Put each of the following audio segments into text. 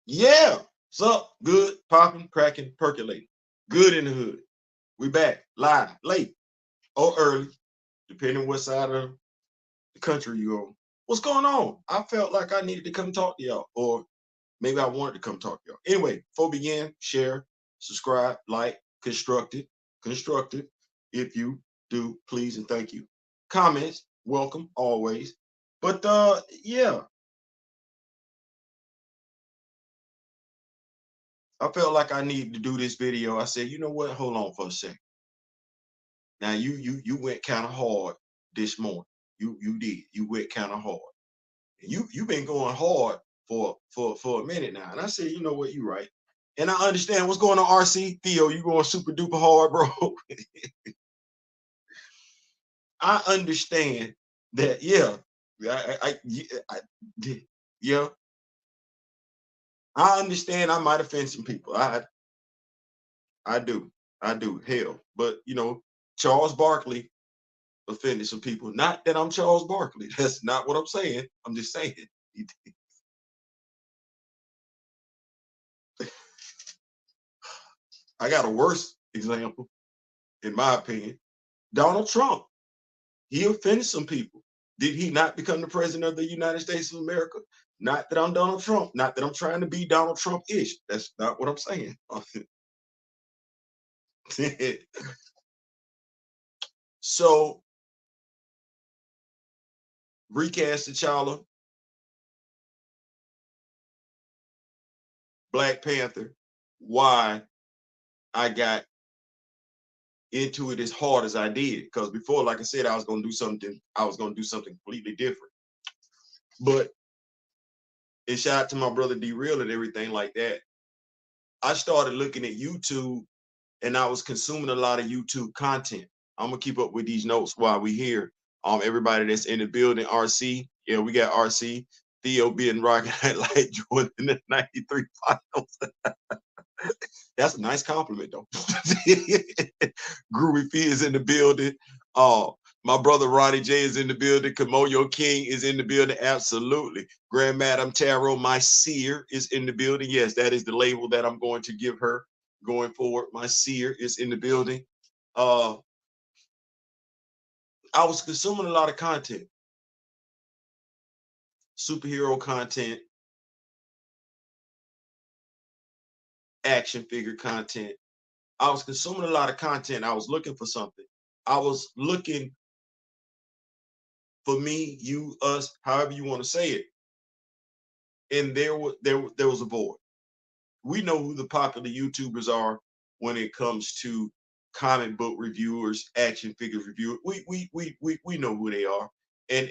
Yeah. What's up? Good, popping, cracking, percolating. Good in the hood. We back, live, late, or early, depending what side of the country you on. What's going on? I felt like I needed to come talk to y'all, or maybe I wanted to come talk to y'all. Anyway, before we begin, share, subscribe, like, constructive. If you do, please and thank you. Comments, welcome always. But yeah, I felt like I needed to do this video. I said, you know what? Hold on for a second. Now you went kind of hard this morning. You did. You went kind of hard. And you've been going hard for a minute now. And I said, you know what, you right. And I understand what's going on, RC Theo. You going super duper hard, bro. I understand that. Yeah, yeah. I understand. I might offend some people. I do. I do. Hell, but Charles Barkley offended some people. Not that I'm Charles Barkley. That's not what I'm saying. I'm just saying. I got a worse example, in my opinion. Donald Trump. He offended some people. Did he not become the president of the United States of America? Not that I'm Donald Trump. Not that I'm trying to be Donald Trump-ish. That's not what I'm saying. So, Recast T'Challa, Black Panther, why I got into it as hard as I did. Because before, like I said, I was gonna do something completely different. But and shout out to my brother D Real and everything like that. I started looking at YouTube and I was consuming a lot of YouTube content. I'm gonna keep up with these notes while we here. Everybody that's in the building, RC, yeah, we got RC, Theo being rocking like Jordan in the '93 finals. That's a nice compliment, though. Groovy Fee is in the building. Uh, my brother Ronnie J is in the building. Kamoyo King is in the building. Absolutely. Grand Madam Tarot, my seer, is in the building. Yes, that is the label that I'm going to give her going forward. My seer is in the building. Uh, I was consuming a lot of content, superhero content, action figure content. I was consuming a lot of content. I was looking for something. I was looking for me, you, us, however you want to say it. And there was a void. We know who the popular YouTubers are when it comes to comic book reviewers, action figure reviewers. We know who they are. And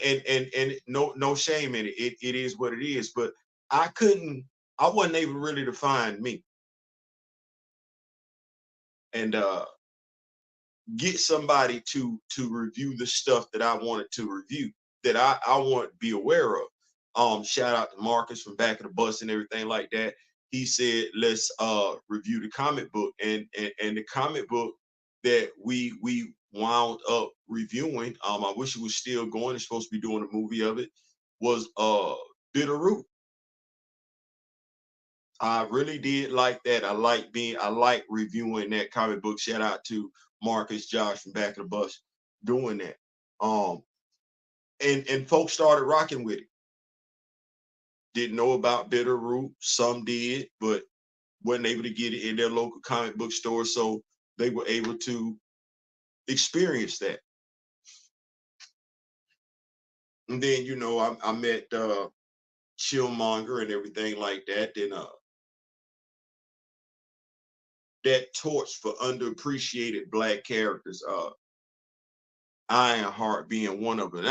no shame in it. It is what it is. But I wasn't able really to find me and get somebody to review the stuff that I wanted to review, that I want to be aware of. Shout out to Marcus from Back of the Bus and everything like that. He said, let's review the comic book. And the comic book that we wound up reviewing, I wish it was still going. It's supposed to be doing a movie of it, was Bitter Root. I really did like that. I like reviewing that comic book. Shout out to Marcus, Josh from Back of the Bus doing that. Um, and folks started rocking with it. Didn't know about Bitterroot. Some did, but wasn't able to get it in their local comic book store. So they were able to experience that. And then, I met Chillmonger and everything like that. Then that torch for underappreciated black characters. Ironheart being one of them.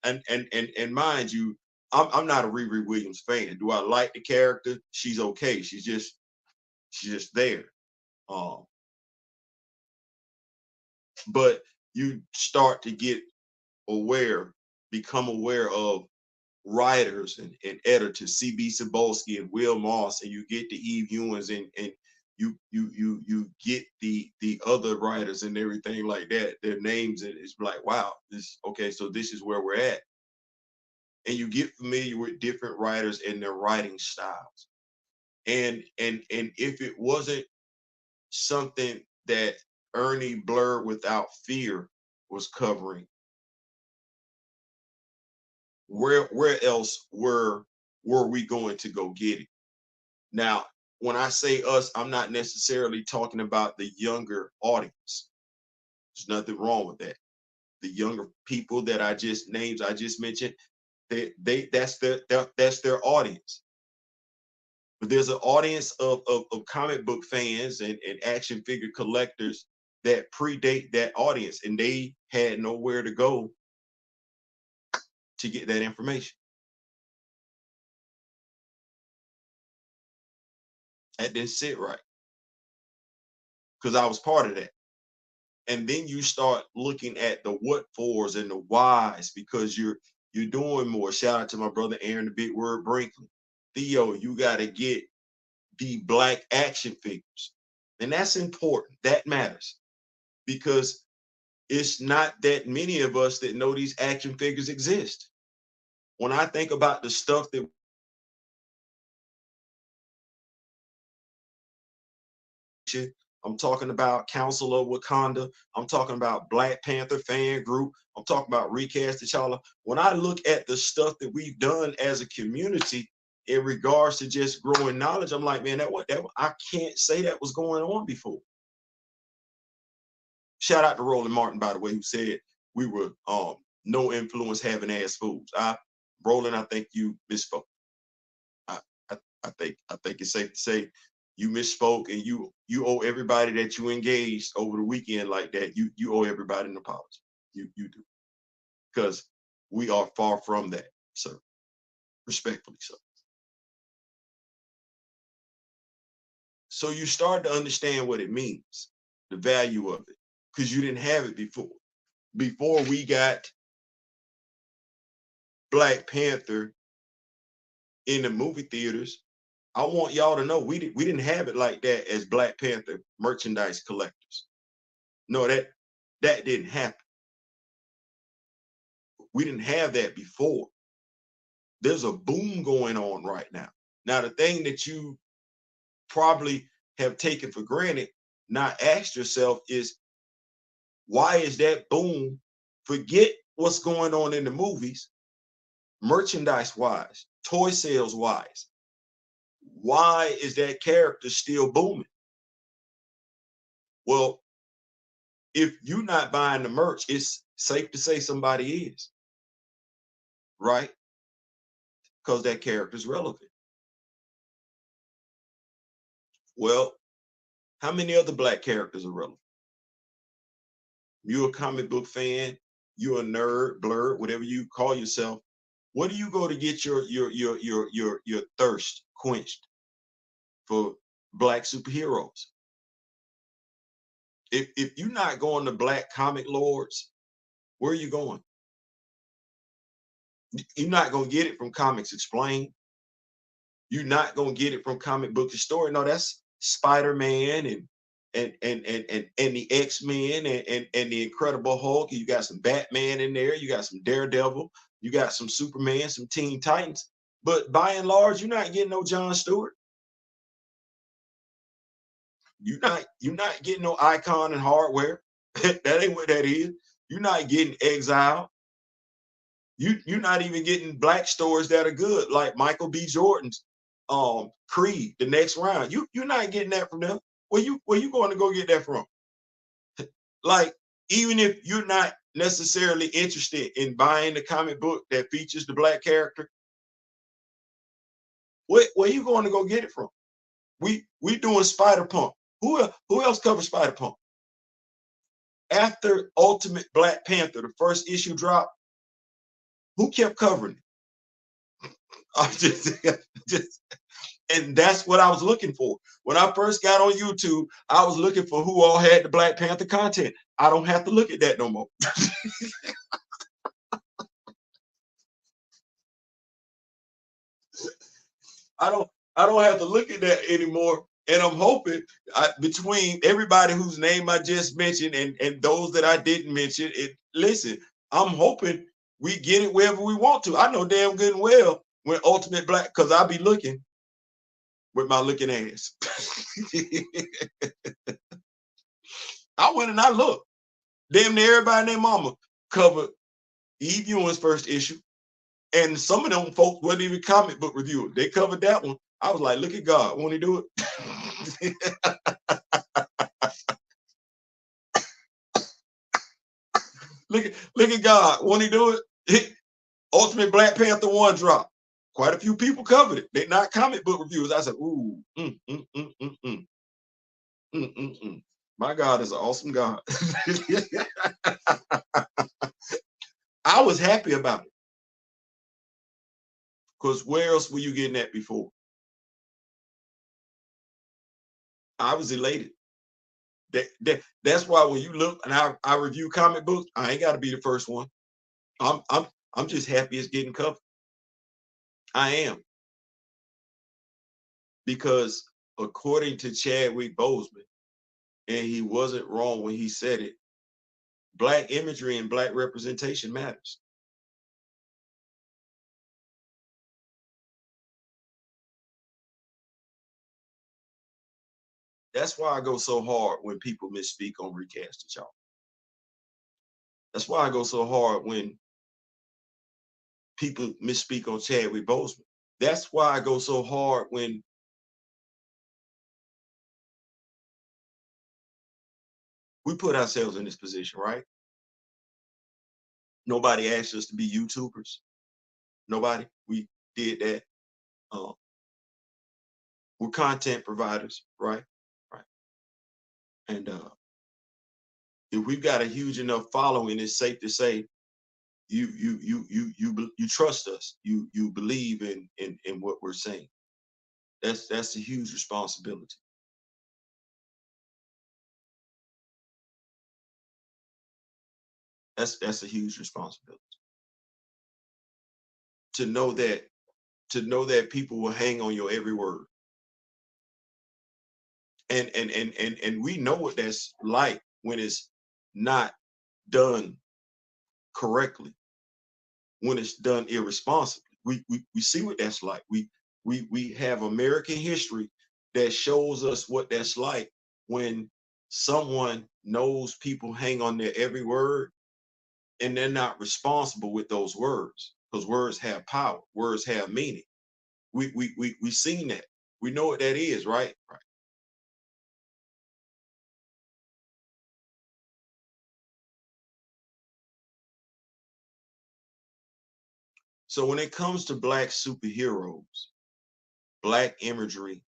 And mind you, I'm not a Riri Williams fan. Do I like the character? She's okay. She's just there. Um, but you start to get aware, become aware of writers and editors, CB Cebulski and Will Moss, and you get the Eve Ewens and you get the other writers and everything like that, their names, and it's like, wow, this okay, so this is where we're at. And you get familiar with different writers and their writing styles. And if it wasn't something that Ernie Blurred Without Fear was covering, where else were we going to go get it? Now, when I say us, I'm not necessarily talking about the younger audience. There's nothing wrong with that. The younger people that I just mentioned, they that's their audience. But there's an audience of comic book fans and action figure collectors that predate that audience, and they had nowhere to go to get that information. That didn't sit right because I was part of that. And then you start looking at the what fors and the whys because you're doing more. Shout out to my brother Aaron, the Big Word Brinkley. Theo, you got to get the black action figures. And that's important. That matters because it's not that many of us that know these action figures exist. When I think about the stuff that I'm talking about Council of Wakanda, I'm talking about Black Panther fan group, I'm talking about Recast T'Challa. When I look at the stuff that we've done as a community in regards to just growing knowledge, I'm like, man, that I can't say that was going on before. Shout out to Roland Martin, by the way, who said we were no influence having ass fools. Roland, I think you misspoke. I, I think it's safe to say you misspoke, and you owe everybody that you engaged over the weekend like that. You owe everybody an apology. You do, because we are far from that, sir. Respectfully, so. So you start to understand what it means, the value of it, because you didn't have it before. Before we got Black Panther in the movie theaters, I want y'all to know we didn't have it like that as Black Panther merchandise collectors. No, that didn't happen. We didn't have that before. There's a boom going on right now. Now, the thing that you probably have taken for granted, not asked yourself, is why is that boom? Forget what's going on in the movies, merchandise wise, toy sales wise. Why is that character still booming? Well, if you're not buying the merch, it's safe to say somebody is, right? Because that character is relevant. Well, how many other Black characters are relevant? You're a comic book fan, you're a nerd, blurred, whatever you call yourself. Where do you go to get your thirst quenched for Black superheroes? If you're not going to Black comic lords, where are you going? You're not going to get it from Comics Explained. You're not going to get it from Comic Book Historian. No, that's Spider-Man and the X-Men and the Incredible Hulk. You got some Batman in there. You got some Daredevil. You got some Superman, some Teen Titans. But by and large, you're not getting no John Stewart. You're not getting no Icon and Hardware. That ain't what that is. You're not getting Exile. You're not even getting Black stores that are good, like Michael B. Jordan's Creed, the next round. You're not getting that from them. Where you going to go get that from? Like, even if you're not necessarily interested in buying the comic book that features the Black character, where you going to go get it from? We doing Spider Punk. Who else covers Spider Punk? After Ultimate Black Panther, the first issue dropped, who kept covering it? I just and that's what I was looking for. When I first got on YouTube, I was looking for who all had the Black Panther content. I don't have to look at that no more. I don't have to look at that anymore. And I'm hoping between everybody whose name I just mentioned and those that I didn't mention, listen, I'm hoping we get it wherever we want to. I know damn good and well when Ultimate Black, because I'll be looking. with my looking ass. I went and I looked. Damn near everybody and their mama covered Eve Ewing's first issue. And some of them folks wasn't even comic book reviewers. They covered that one. I was like, look at God. Won't he do it? look at God. Won't he do it? Ultimate Black Panther 1 drop. Quite a few people covered it. They're not comic book reviewers. I said, ooh, my God is an awesome God. I was happy about it. Because where else were you getting that before? I was elated. That's why when you look and I review comic books, I ain't got to be the first one. I'm just happy it's getting covered. I am. Because according to Chadwick Boseman, and he wasn't wrong when he said it, Black imagery and Black representation matters. That's why I go so hard when people misspeak on Recast, y'all. That's why I go so hard when people misspeak on Chadwick Boseman. That's why I go so hard when we put ourselves in this position, right? Nobody asked us to be YouTubers. Nobody. We did that. We're content providers, right? Right. And if we've got a huge enough following, it's safe to say you trust us. You believe in what we're saying. That's a huge responsibility. That's a huge responsibility. To know that people will hang on your every word. And we know what that's like when it's not done correctly, when it's done irresponsibly. We see what that's like. We have American history that shows us what that's like when someone knows people hang on their every word and they're not responsible with those words, because words have power, words have meaning. We seen that. We know what that is, right? Right. So when it comes to Black superheroes, Black imagery,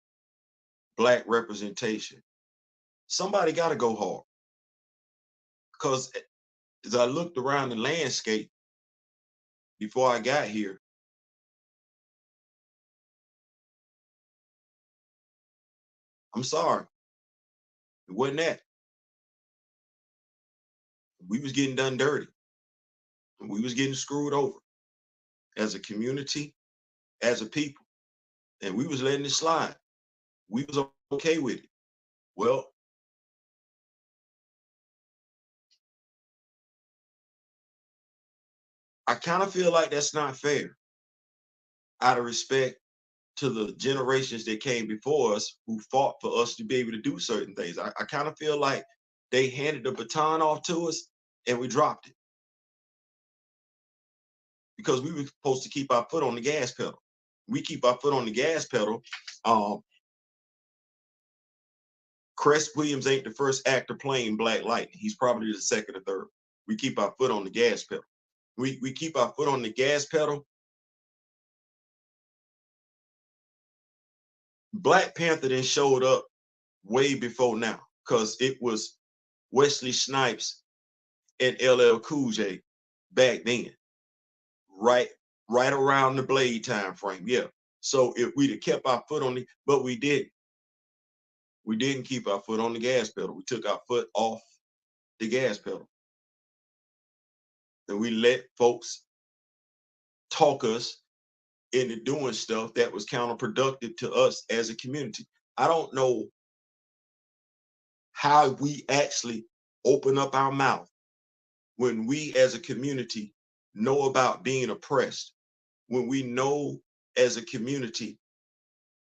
Black representation, somebody got to go hard. Because as I looked around the landscape before I got here, I'm sorry, it wasn't that. We was getting done dirty. We was getting screwed over as a community, as a people, and we was letting it slide. We was okay with it. Well, I kind of feel like that's not fair, out of respect to the generations that came before us who fought for us to be able to do certain things. I kind of feel like they handed the baton off to us and we dropped it because we were supposed to keep our foot on the gas pedal. We keep our foot on the gas pedal. Cress Williams ain't the first actor playing Black Lightning. He's probably the second or third. We keep our foot on the gas pedal. We keep our foot on the gas pedal. Black Panther then showed up way before now, because it was Wesley Snipes and LL Cool J back then, right around the Blade time frame. Yeah. So if we'd have kept our foot on the, but we didn't. We didn't keep our foot on the gas pedal. We took our foot off the gas pedal. And we let folks talk us into doing stuff that was counterproductive to us as a community. I don't know how we actually open up our mouth when we as a community know about being oppressed, when we know as a community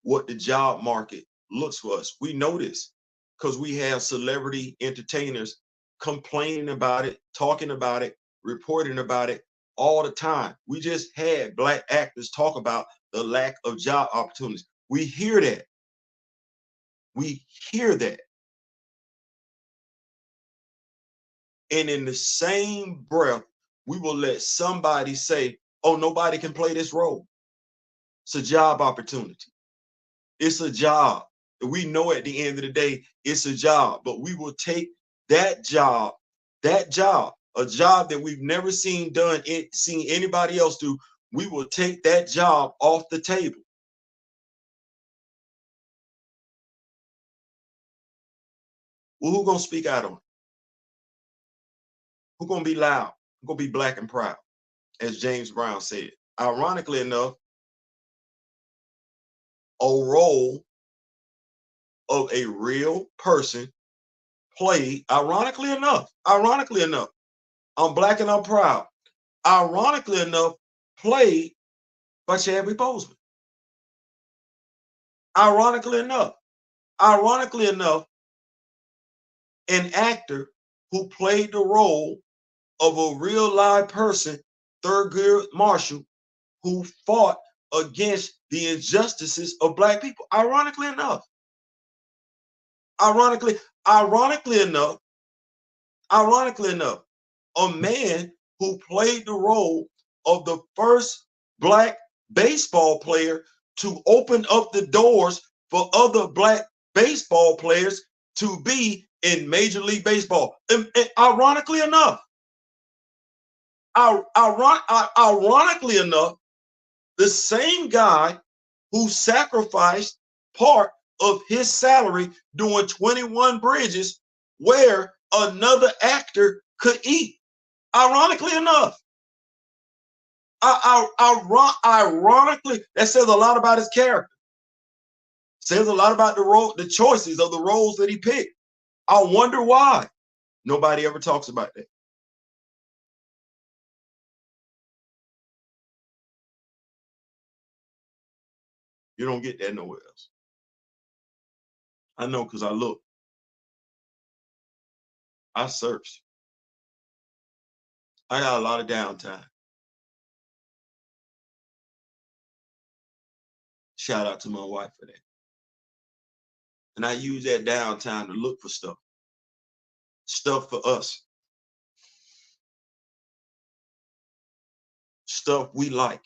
what the job market looks for us. We know this because we have celebrity entertainers complaining about it, talking about it, reporting about it all the time. We just had Black actors talk about the lack of job opportunities. We hear that. We hear that. And in the same breath, we will let somebody say, oh, nobody can play this role. It's a job opportunity. It's a job. We know at the end of the day, it's a job, but we will take that job, a job that we've never seen anybody else do. We will take that job off the table. Well, who's gonna speak out on it? Who's gonna be loud? Who's gonna be black and proud? As James Brown said. Ironically enough, a role of a real person played, ironically enough, I'm black and I'm proud. Ironically enough, played by Chadwick Boseman. Ironically enough, an actor who played the role of a real live person, Thurgood Marshall, who fought against the injustices of black people. Ironically enough, a man who played the role of the first black baseball player to open up the doors for other black baseball players to be in Major League Baseball. And ironically enough, the same guy who sacrificed part of his salary doing 21 bridges where another actor could eat. Ironically enough, ironically, that says a lot about his character. Says a lot about the choices of the roles that he picked. I wonder why nobody ever talks about that. You don't get that nowhere else. I know because I look. I searched. I got a lot of downtime. Shout out to my wife for that. And I use that downtime to look for stuff. Stuff for us. Stuff we like.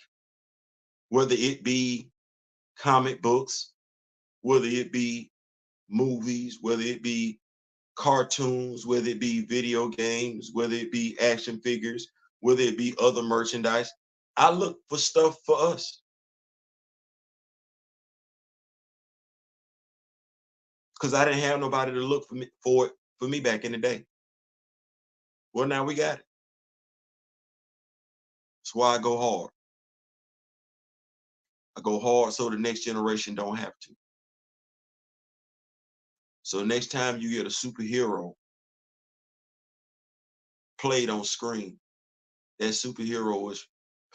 Whether it be comic books, whether it be movies, whether it be cartoons, whether it be video games, whether it be action figures, whether it be other merchandise. I look for stuff for us. Because I didn't have nobody to look for me back in the day. Well, now we got it. That's why I go hard. I go hard so the next generation don't have to. So next time you get a superhero played on screen, that superhero is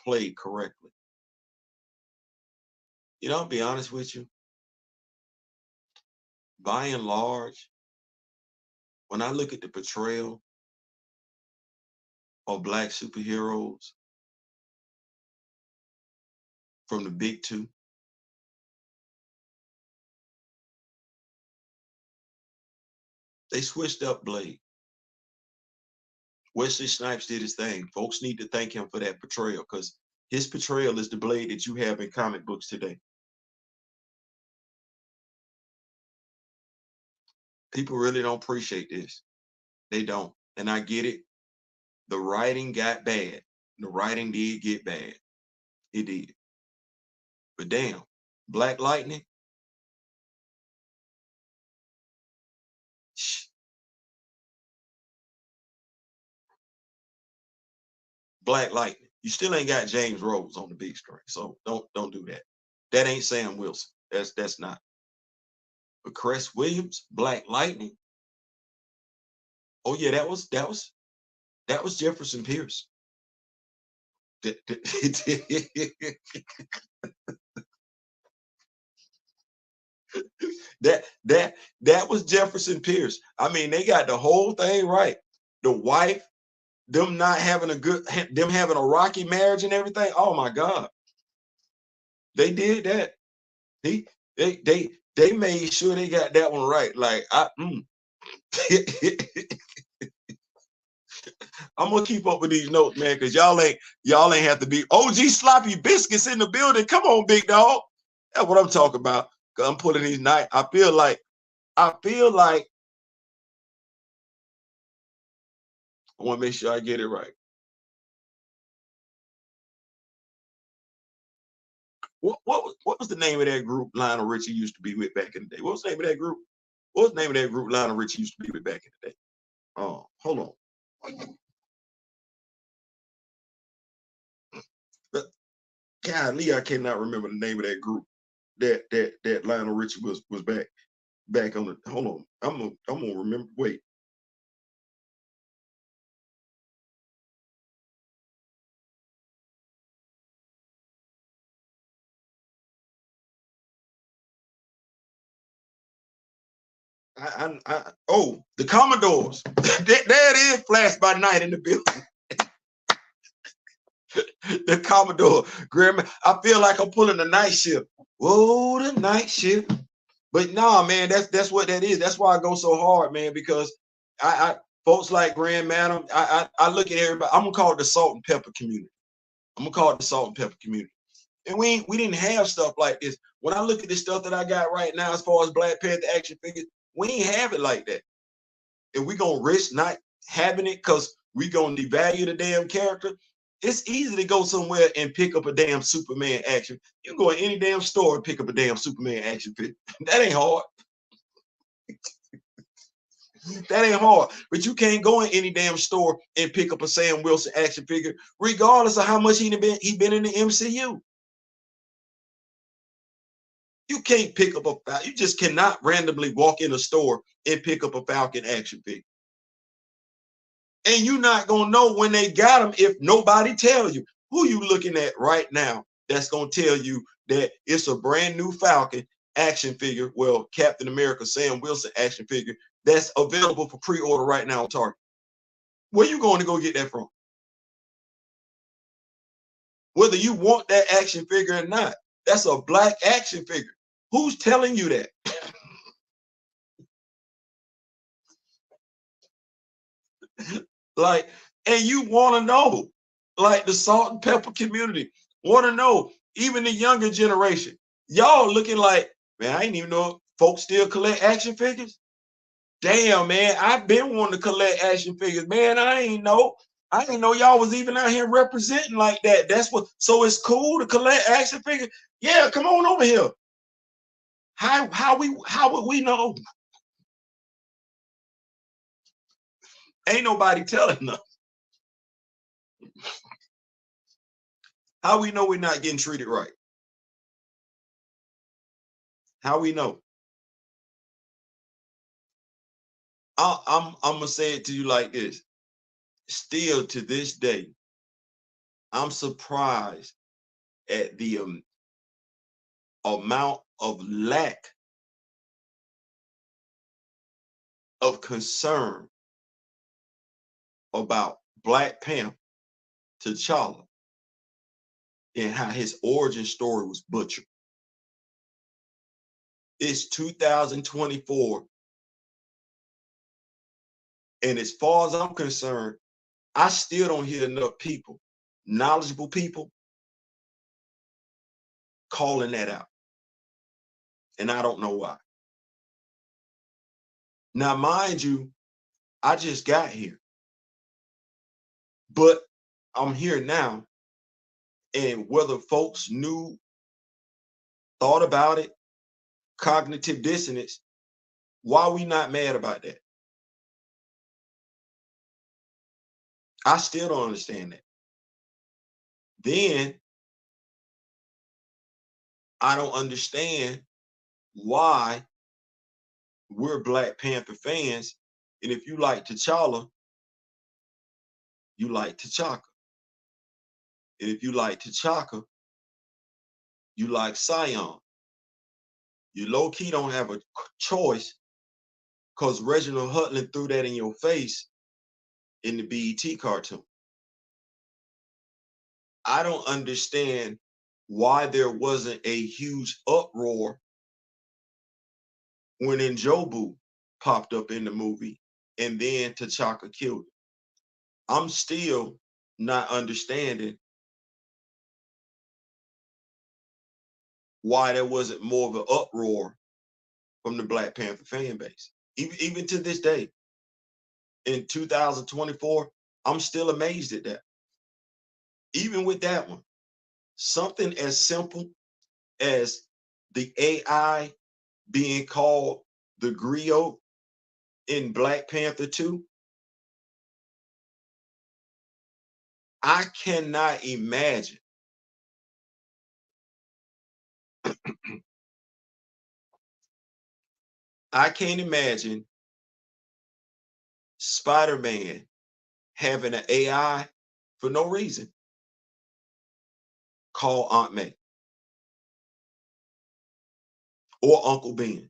played correctly. You know, I'll be honest with you. By and large, when I look at the portrayal of black superheroes from the big two, they switched up Blade. Wesley Snipes did his thing. Folks need to thank him for that portrayal because his portrayal is the Blade that you have in comic books today. People really don't appreciate this. They don't. And I get it. The writing got bad. The writing did get bad. It did. But damn, Black Lightning. Black Lightning. You still ain't got James Rhodes on the big screen. So don't do that. That ain't Sam Wilson. That's not. But Cress Williams, Black Lightning. Oh yeah, that was Jefferson Pierce. That was Jefferson Pierce. I mean, they got the whole thing right. The wife, them not having them having a rocky marriage and everything. Oh my God, they did that. He, they made sure they got that one right. Like I'm gonna keep up with these notes, man, because y'all ain't have to be OG sloppy biscuits in the building. Come on, big dog. That's what I'm talking about. Cause I'm pulling these nights. I feel like I want to make sure I get it right. What was the name of that group Lionel Richie used to be with back in the day? What was the name of that group? What was the name of that group Lionel Richie used to be with back in the day? Oh, hold on. Golly, I cannot remember the name of that group that Lionel Richie was back on the. Hold on, I'm gonna remember. Wait, oh, the Commodores. There it is, flash by night in the building. The Commodore, Grandma. I feel like I'm pulling the night shift. Whoa, the night shift. But nah, man, that's what that is. That's why I go so hard, man, because I folks like Grand Madam, I look at everybody. I'm gonna call it the salt and pepper community. I'm gonna call it the salt and pepper community. And we didn't have stuff like this. When I look at the stuff that I got right now, as far as Black Panther action figures, we ain't have it like that. And we gonna risk not having it because we gonna devalue the damn character. It's easy to go somewhere and pick up a damn Superman action. You can go in any damn store and pick up a damn Superman action figure. That ain't hard. That ain't hard. But you can't go in any damn store and pick up a Sam Wilson action figure, regardless of how much he been in the MCU. You can't pick up you just cannot randomly walk in a store and pick up a Falcon action figure. And you're not gonna know when they got them if nobody tell you. Who you looking at right now that's gonna tell you that it's a brand new Falcon action figure, well, Captain America Sam Wilson action figure that's available for pre-order right now on Target? Where you going to go get that from? Whether you want that action figure or not, that's a black action figure. Who's telling you that? Like, and you want to know, like the salt and pepper community want to know, even the younger generation. Y'all looking like, man, I didn't even know folks still collect action figures. Damn, man, I've been wanting to collect action figures. Man, I ain't know. I didn't know y'all was even out here representing like that. That's what. So it's cool to collect action figures. Yeah, come on over here. How would we know? Ain't nobody telling us. How we know we're not getting treated right? How we know? I'm gonna say it to you like this. Still to this day, I'm surprised at the amount of lack of concern about Black Panther, T'Challa, and how his origin story was butchered. It's 2024, and as far as I'm concerned, I still don't hear enough people, knowledgeable people, calling that out. And I don't know why. Now, mind you, I just got here, but I'm here now. And whether folks knew, thought about it, cognitive dissonance, why are we not mad about that? I still don't understand that. Then I don't understand why we're Black Panther fans. And if you like T'Challa, you like T'Chaka. And if you like T'Chaka, you like Sion. You low key don't have a choice because Reginald Hudlin threw that in your face in the BET cartoon. I don't understand why there wasn't a huge uproar when Njobu popped up in the movie and then T'Chaka killed him. I'm still not understanding why there wasn't more of an uproar from the Black Panther fan base. Even to this day, in 2024, I'm still amazed at that. Even with that one, something as simple as the AI being called the griot in Black Panther 2, I cannot imagine I can't imagine Spider-Man having an AI for no reason called Aunt May or Uncle Ben.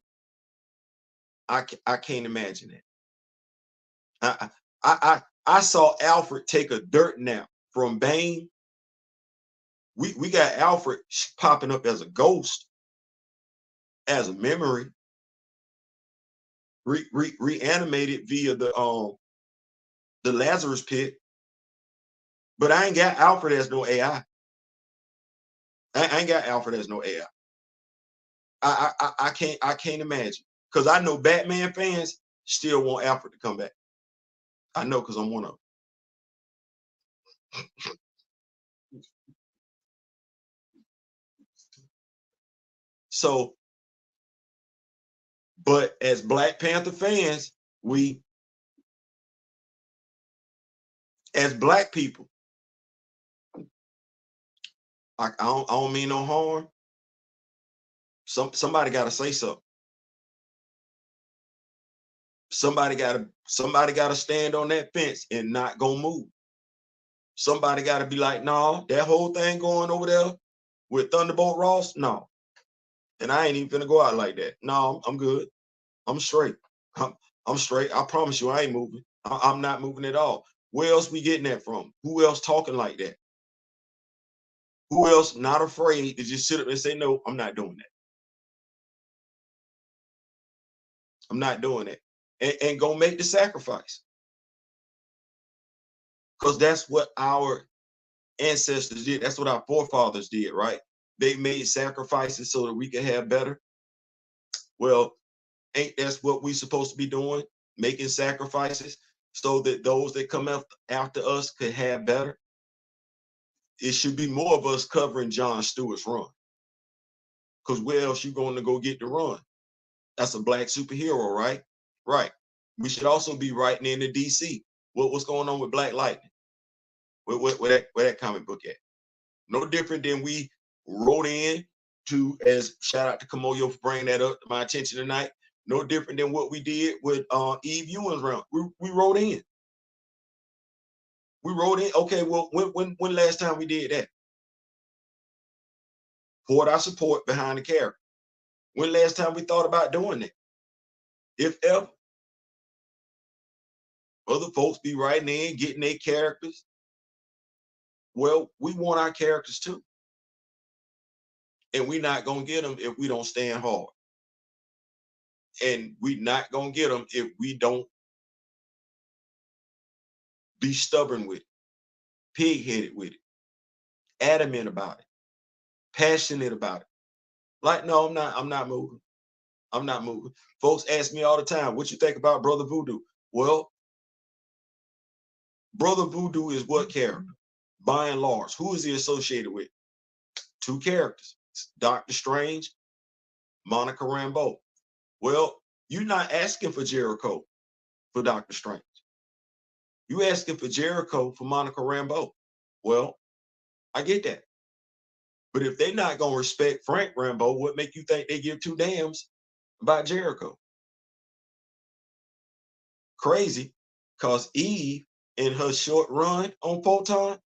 I can't imagine that. I saw Alfred take a dirt nap from Bane. We got Alfred popping up as a ghost, as a memory, reanimated via the Lazarus pit. But I ain't got Alfred as no AI. I ain't got Alfred as no AI. I can't imagine, because I know Batman fans still want Alfred to come back. I know, because I'm one of them. So, but as Black Panther fans, we, as Black people, I don't mean no harm. Somebody got to say something. Somebody got to stand on that fence and not go move. Somebody got to be like, no, that whole thing going over there with Thunderbolt Ross, no. And I ain't even gonna go out like that. No, I'm good. I'm straight. I'm straight. I promise you, I ain't moving. I'm not moving at all. Where else we getting that from? Who else talking like that? Who else not afraid to just sit up and say, no, I'm not doing that. I'm not doing that. And go make the sacrifice. Because that's what our ancestors did. That's what our forefathers did, right? They made sacrifices so that we could have better. Well, ain't that's what we supposed to be doing? Making sacrifices so that those that come after us could have better? It should be more of us covering Jon Stewart's run. Because where else you going to go get the run? That's a Black superhero, right? Right. We should also be writing in the DC. What's going on with Black Lightning? Where that comic book at? No different than we wrote in to, as shout out to Kamoyo for bringing that up to my attention tonight. No different than what we did with Eve Ewing's run. We wrote in. We wrote in. Okay, well, when last time we did that? Poured our support behind the character. When last time we thought about doing that? If ever. Other folks be writing in, getting their characters. Well, we want our characters too. And we're not going to get them if we don't stand hard. And we're not going to get them if we don't be stubborn with it, pig-headed with it, adamant about it, passionate about it. Like, no, I'm not moving. I'm not moving. Folks ask me all the time, what you think about Brother Voodoo? Well, Brother Voodoo is what character? By and large, who is he associated with? Two characters, Doctor Strange, Monica Rambeau. Well, you're not asking for Jericho for Doctor Strange. You asking for Jericho for Monica Rambeau. Well, I get that. But if they're not going to respect Frank Rambeau, what make you think they give two damns about Jericho? Crazy, because Eve, in her short run on Photon,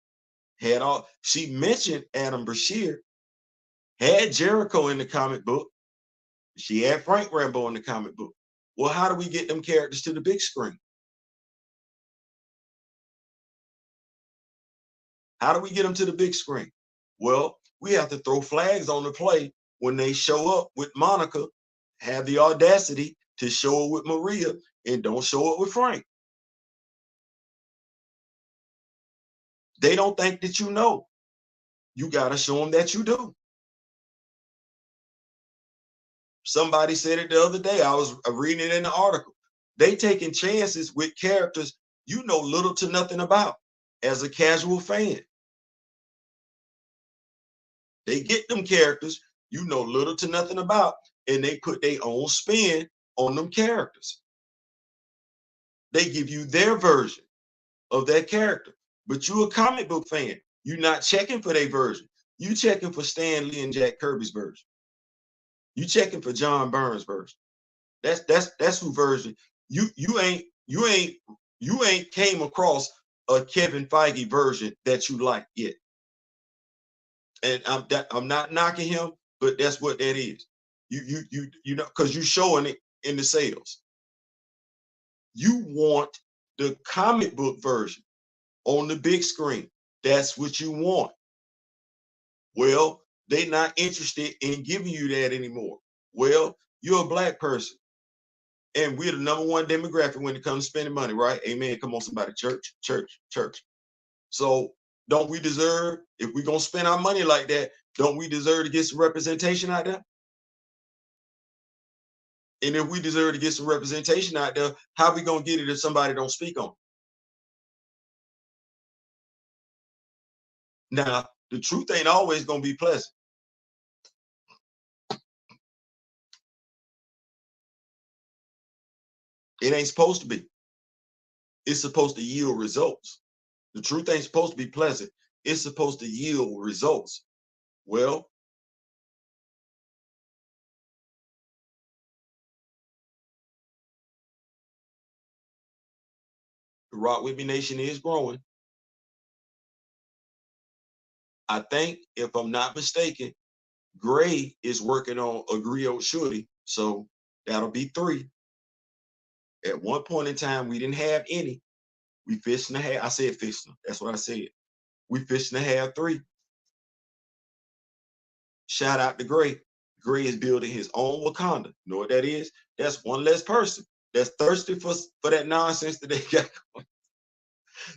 had all, she mentioned Adam Brashear, had Jericho in the comic book. She had Frank Rambo in the comic book. Well, how do we get them characters to the big screen? How do we get them to the big screen? Well, we have to throw flags on the play when they show up with Monica, have the audacity to show it with Maria, and don't show it with Frank. They don't think that you know. You got to show them that you do. Somebody said it the other day. I was reading it in the article. They taking chances with characters you know little to nothing about as a casual fan. They get them characters you know little to nothing about, and they put their own spin on them characters. They give you their version of that character. But you a comic book fan. You're not checking for their version. You checking for Stan Lee and Jack Kirby's version. You checking for John Byrne's version. That's who version. You ain't came across a Kevin Feige version that you like yet. And I'm not knocking him, but that's what that is. You know, because you're showing it in the sales. You want the comic book version on the big screen. That's what you want. Well, they're not interested in giving you that anymore. Well, you're a black person, and we're the #1 demographic when it comes to spending money, right? Amen. Come on, somebody. Church, church, church. So don't we deserve, if we're gonna spend our money like that, don't we deserve to get some representation out there? And if we deserve to get some representation out there, how we gonna get it if somebody don't speak on it? Now, the truth ain't always gonna be pleasant. It ain't supposed to be. It's supposed to yield results. The truth ain't supposed to be pleasant. It's supposed to yield results. Well, the Rock With Me Nation is growing. I think, if I'm not mistaken, Gray is working on a Griot Shorty, so that'll be 3. At one point in time, we didn't have any. We fishing to have, I said fishing, that's what I said. We fishing to have 3. Shout out to Gray. Gray is building his own Wakanda. You know what that is? That's one less person that's thirsty for that nonsense that they got.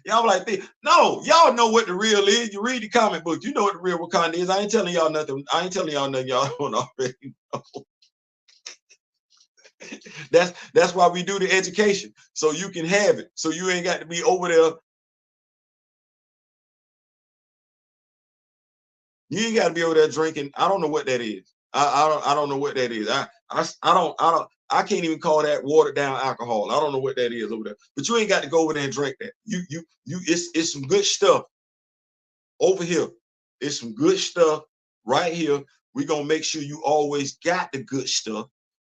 Y'all like, no, y'all know what the real is. You read the comic book, you know what the real Wakanda is. I ain't telling y'all nothing. I ain't telling y'all nothing y'all don't already know. That's why we do the education, so you can have it. So you ain't got to be over there. You ain't got to be over there drinking. I don't know what that is. I don't know what that is. I can't even call that watered down alcohol. I don't know what that is over there. But you ain't got to go over there and drink that. It's some good stuff over here. It's some good stuff right here. We're gonna make sure you always got the good stuff.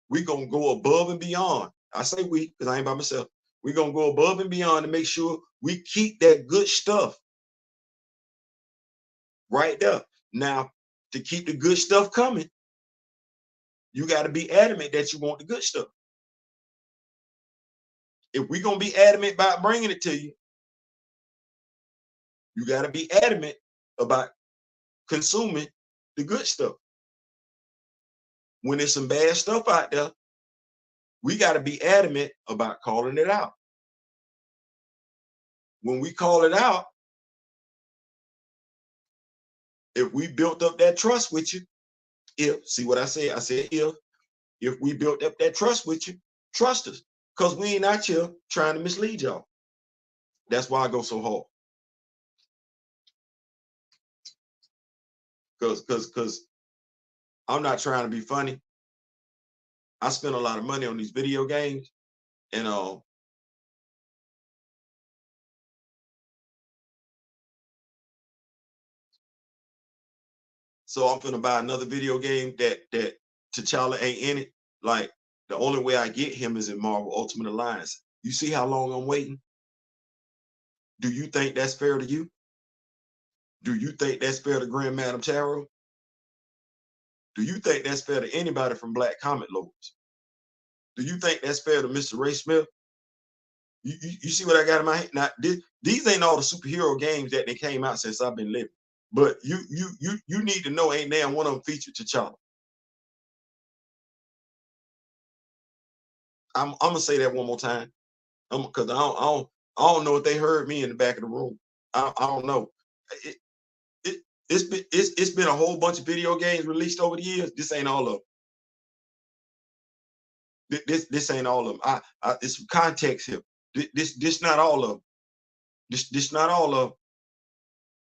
We're gonna go above and beyond. I say we, because I ain't by myself. We're gonna go above and beyond to make sure we keep that good stuff right there. Now, to keep the good stuff coming, you got to be adamant that you want the good stuff. If we're gonna be adamant about bringing it to you, you got to be adamant about consuming the good stuff. When there's some bad stuff out there, we got to be adamant about calling it out. When we call it out, if we built up that trust with you, see what I said? I said if we built up that trust with you, trust us, because we ain't out here trying to mislead y'all. That's why I go so hard. Because I'm not trying to be funny. I spend a lot of money on these video games, and so I'm gonna buy another video game that T'Challa ain't in it. Like, the only way I get him is in Marvel Ultimate Alliance. You see how long I'm waiting? Do you think that's fair to you? Do you think that's fair to Grand Madam Tarot? Do you think that's fair to anybody from Black Comic Lords? Do you think that's fair to Mr. Ray Smith? You see what I got in my hand? Now, these ain't all the superhero games that they came out since I've been living. But you need to know, ain't damn one of them featured T'Challa. I'm gonna say that one more time, because I don't know if they heard me in the back of the room. I don't know. It, it's been a whole bunch of video games released over the years. This ain't all of them. This ain't all of them. It's some context here. This not all of them. This not all of them.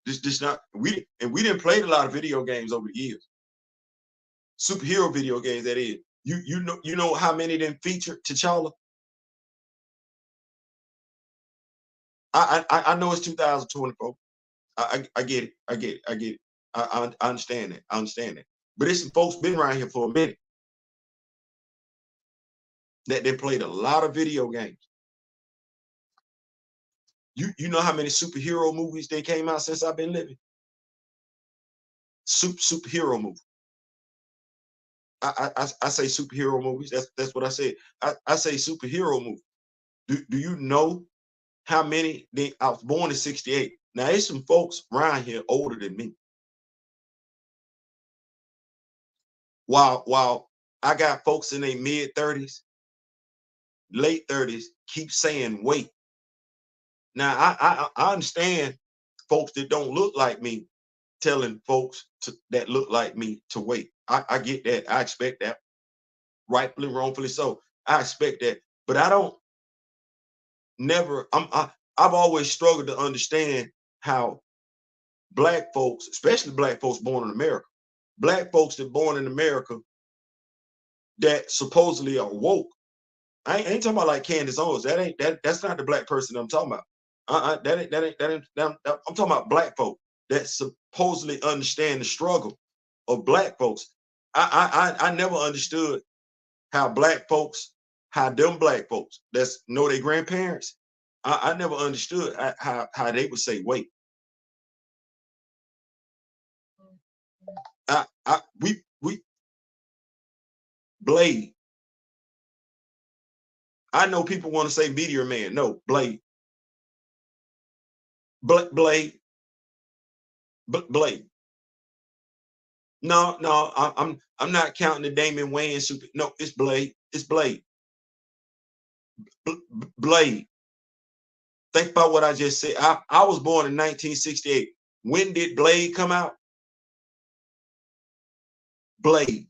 This not we didn't play a lot of video games over the years. Superhero video games, that is. You know how many of them featured T'Challa? I know it's 2024. I get it. I get it. I get it. I understand that. I understand that. But it's some folks been around here for a minute that they played a lot of video games. You know how many superhero movies they came out since I've been living? Superhero movie. I say superhero movies. That's what I said. I say superhero movie. Do you know how many I was born in 68. Now there's some folks around here older than me. While I got folks in their mid-30s, late 30s, keep saying wait. Now I understand folks that don't look like me telling folks that look like me to wait. I get that. I expect that. Rightfully, wrongfully so. I expect that. But I don't I've always struggled to understand how Black folks, especially Black folks born in America, Black folks that born in America that supposedly are woke. I ain't talking about like Candace Owens. That's not the Black person I'm talking about. I'm talking about Black folk that supposedly understand the struggle of Black folks. I never understood how Black folks, how them Black folks that's know their grandparents. I never understood how they would say wait. We Blade. I know people want to say Meteor Man. No, Blade. Blade. Blade. No, I'm not counting the Damon Wayans super. No, it's Blade. It's Blade. Blade. Think about what I just said. I was born in 1968. When did Blade come out? Blade.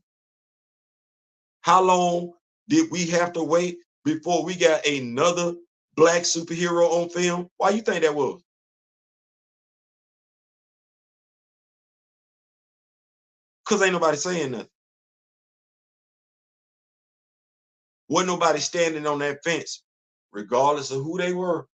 How long did we have to wait before we got another Black superhero on film? Why you think that was? Because ain't nobody saying nothing. Wasn't nobody standing on that fence, regardless of who they were.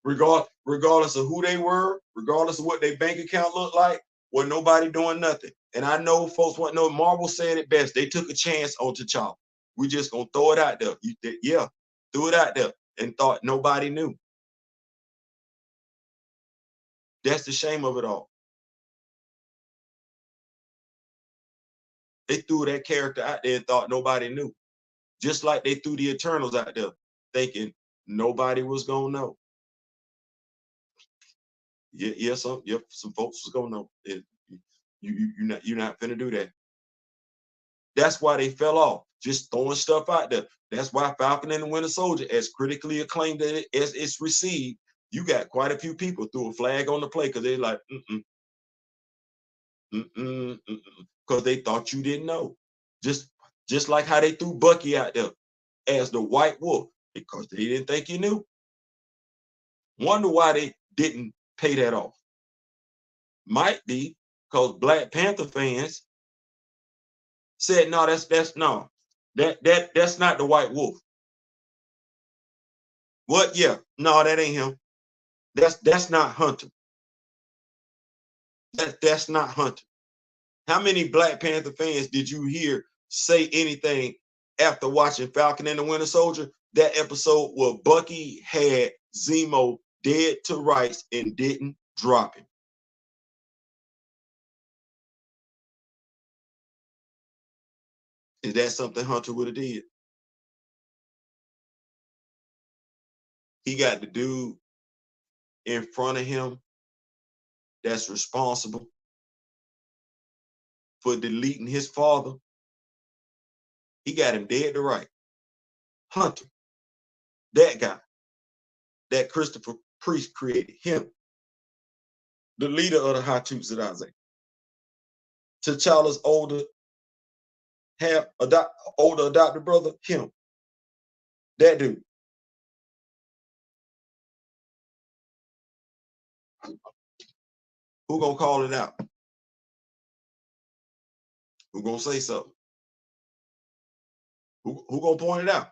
Regardless of who they were, regardless of what their bank account looked like, wasn't nobody doing nothing. And I know folks want to know, Marvel said it best. They took a chance on T'Challa. We just gonna throw it out there. Yeah, threw it out there and thought nobody knew. That's the shame of it all. They threw that character out there and thought nobody knew. Just like they threw the Eternals out there, thinking nobody was gonna know. Yeah, some folks was gonna know. You're not gonna do that. That's why they fell off, just throwing stuff out there. That's why Falcon and the Winter Soldier, as critically acclaimed as it's received, you got quite a few people threw a flag on the play because they're like, because they thought you didn't know. Just like how they threw Bucky out there as the White Wolf because they didn't think you knew. Wonder why they didn't pay that off. Might be because Black Panther fans said, no, that's not the White Wolf. What? Yeah, no, that ain't him. That's not Hunter. That's not Hunter. How many Black Panther fans did you hear say anything after watching Falcon and the Winter Soldier? That episode where Bucky had Zemo dead to rights and didn't drop him. Is that something Hunter would have did? He got the dude in front of him that's responsible for deleting his father. He got him dead to right. Hunter, that guy, that Christopher Priest created, him, the leader of the Hattusilize. T'Challa's older adopted brother, him, that dude. Who gonna call it out? Who gonna say something? Who gonna point it out?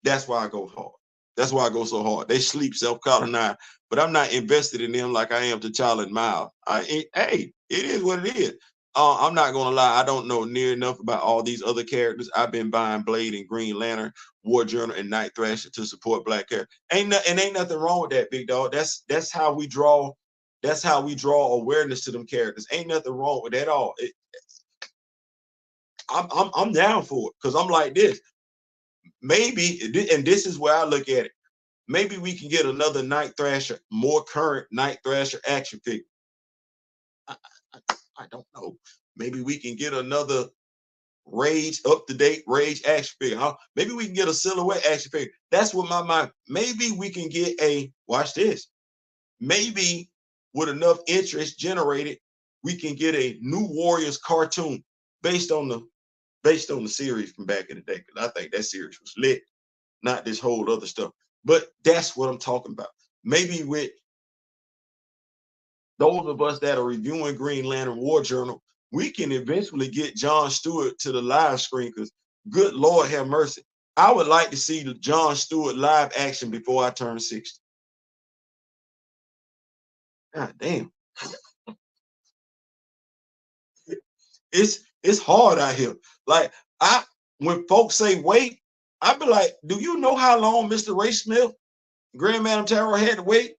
That's why I go hard. That's why I go so hard. They sleep self-colonized, but I'm not invested in them like I am T'Challa and Miles. Hey, it is what it is. I'm not gonna lie. I don't know near enough about all these other characters. I've been buying Blade and Green Lantern, War Journal, and Night Thrasher to support Black characters. Ain't nothing wrong with that, big dog. That's how we draw. That's how we draw awareness to them characters. Ain't nothing wrong with that at all. I'm down for it because I'm like this. Maybe, and this is where I look at it. Maybe we can get another Night Thrasher, more current Night Thrasher action figure. I don't know. Maybe we can get another Rage, up-to-date Rage action figure. Maybe we can get a silhouette action figure. That's what my mind. Maybe we can get a, watch this. Maybe with enough interest generated, we can get a new Warriors cartoon based on the series from back in the day. Because I think that series was lit, not this whole other stuff. But that's what I'm talking about. Maybe with those of us that are reviewing Green Lantern War Journal, we can eventually get John Stewart to the live screen because good Lord have mercy. I would like to see the John Stewart live action before I turn 60. God damn. It's hard out here. Like when folks say wait, I be like, do you know how long Mr. Ray Smith, Grand Madam Tarot had to wait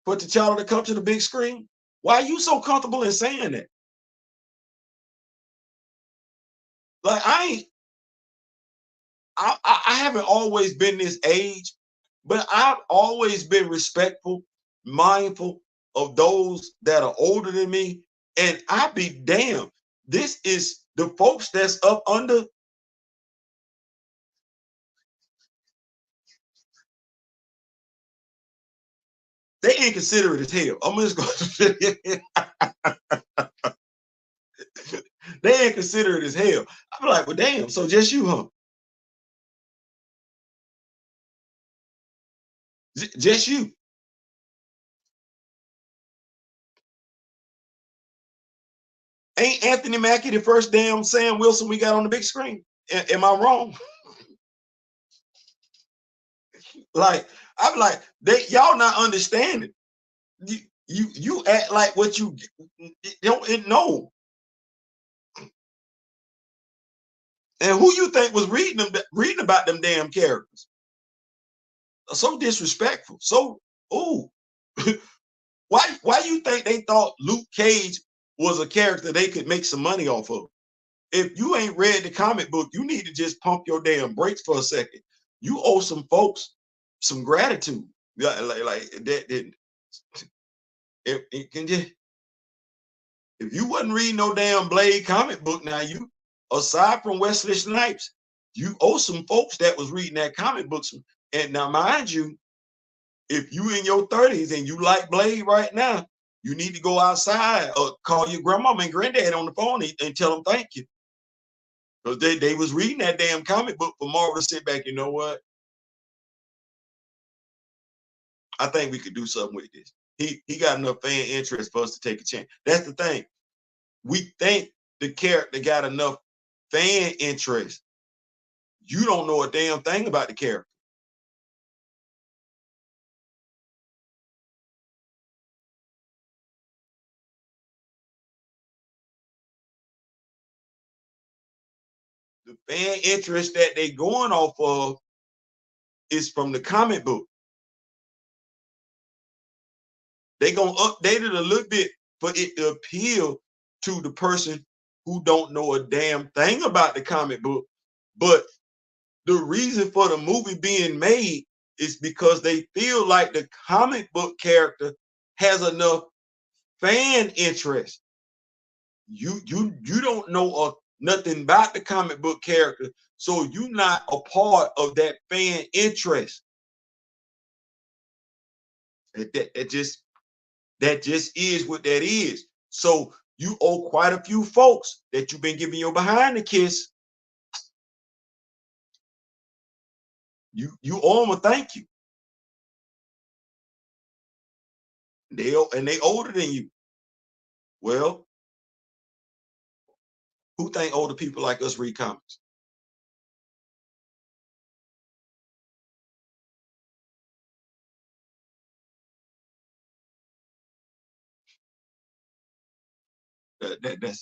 for T'Challa to come to the big screen? Why are you so comfortable in saying that? Like I haven't always been this age, but I've always been respectful, mindful of those that are older than me. And I be damned. This is the folks that's up under. They inconsiderate as hell. I'm just going to they inconsiderate as hell. I be like, well, damn, so just you, huh? Just you. Ain't Anthony Mackie the first damn Sam Wilson we got on the big screen? Am I wrong? Like, I'm like, y'all not understanding. You act like what you don't know. And who you think was reading about them damn characters? So disrespectful. So, ooh. Why you think they thought Luke Cage was a character they could make some money off of? If you ain't read the comic book, you need to just pump your damn brakes for a second. You owe some folks some gratitude. Like that. It can just, if you wasn't reading no damn Blade comic book, now you, aside from Wesley Snipes, you owe some folks that was reading that comic books. And now, mind you, if you in your 30s and you like Blade right now, you need to go outside or call your grandmama and granddad on the phone and tell them thank you. Because they was reading that damn comic book for Marvel to sit back, you know what? I think we could do something with this. He got enough fan interest for us to take a chance. That's the thing. We think the character got enough fan interest. You don't know a damn thing about the character. The fan interest that they going off of is from the comic book. They gonna update it a little bit for it to appeal to the person who don't know a damn thing about the comic book. But the reason for the movie being made is because they feel like the comic book character has enough fan interest. You don't know nothing about the comic book character, so you're not a part of that fan interest. That just is what that is. So you owe quite a few folks that you've been giving your behind the kiss. You owe them a thank you. They older than you. Well, who think older people like us read comics?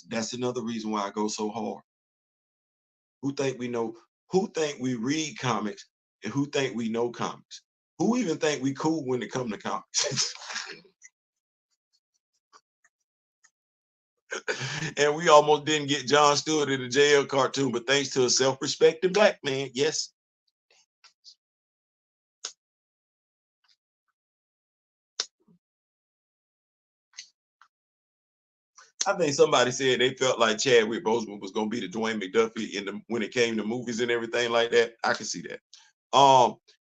That's another reason why I go so hard. Who think we know? Who think we read comics, and who think we know comics? Who even think we cool when it come to comics? And we almost didn't get Jon Stewart in the jail cartoon, but thanks to a self-respecting black man, yes. I think somebody said they felt like Chadwick Boseman was gonna be the Dwayne McDuffie when it came to movies and everything like that. I can see that.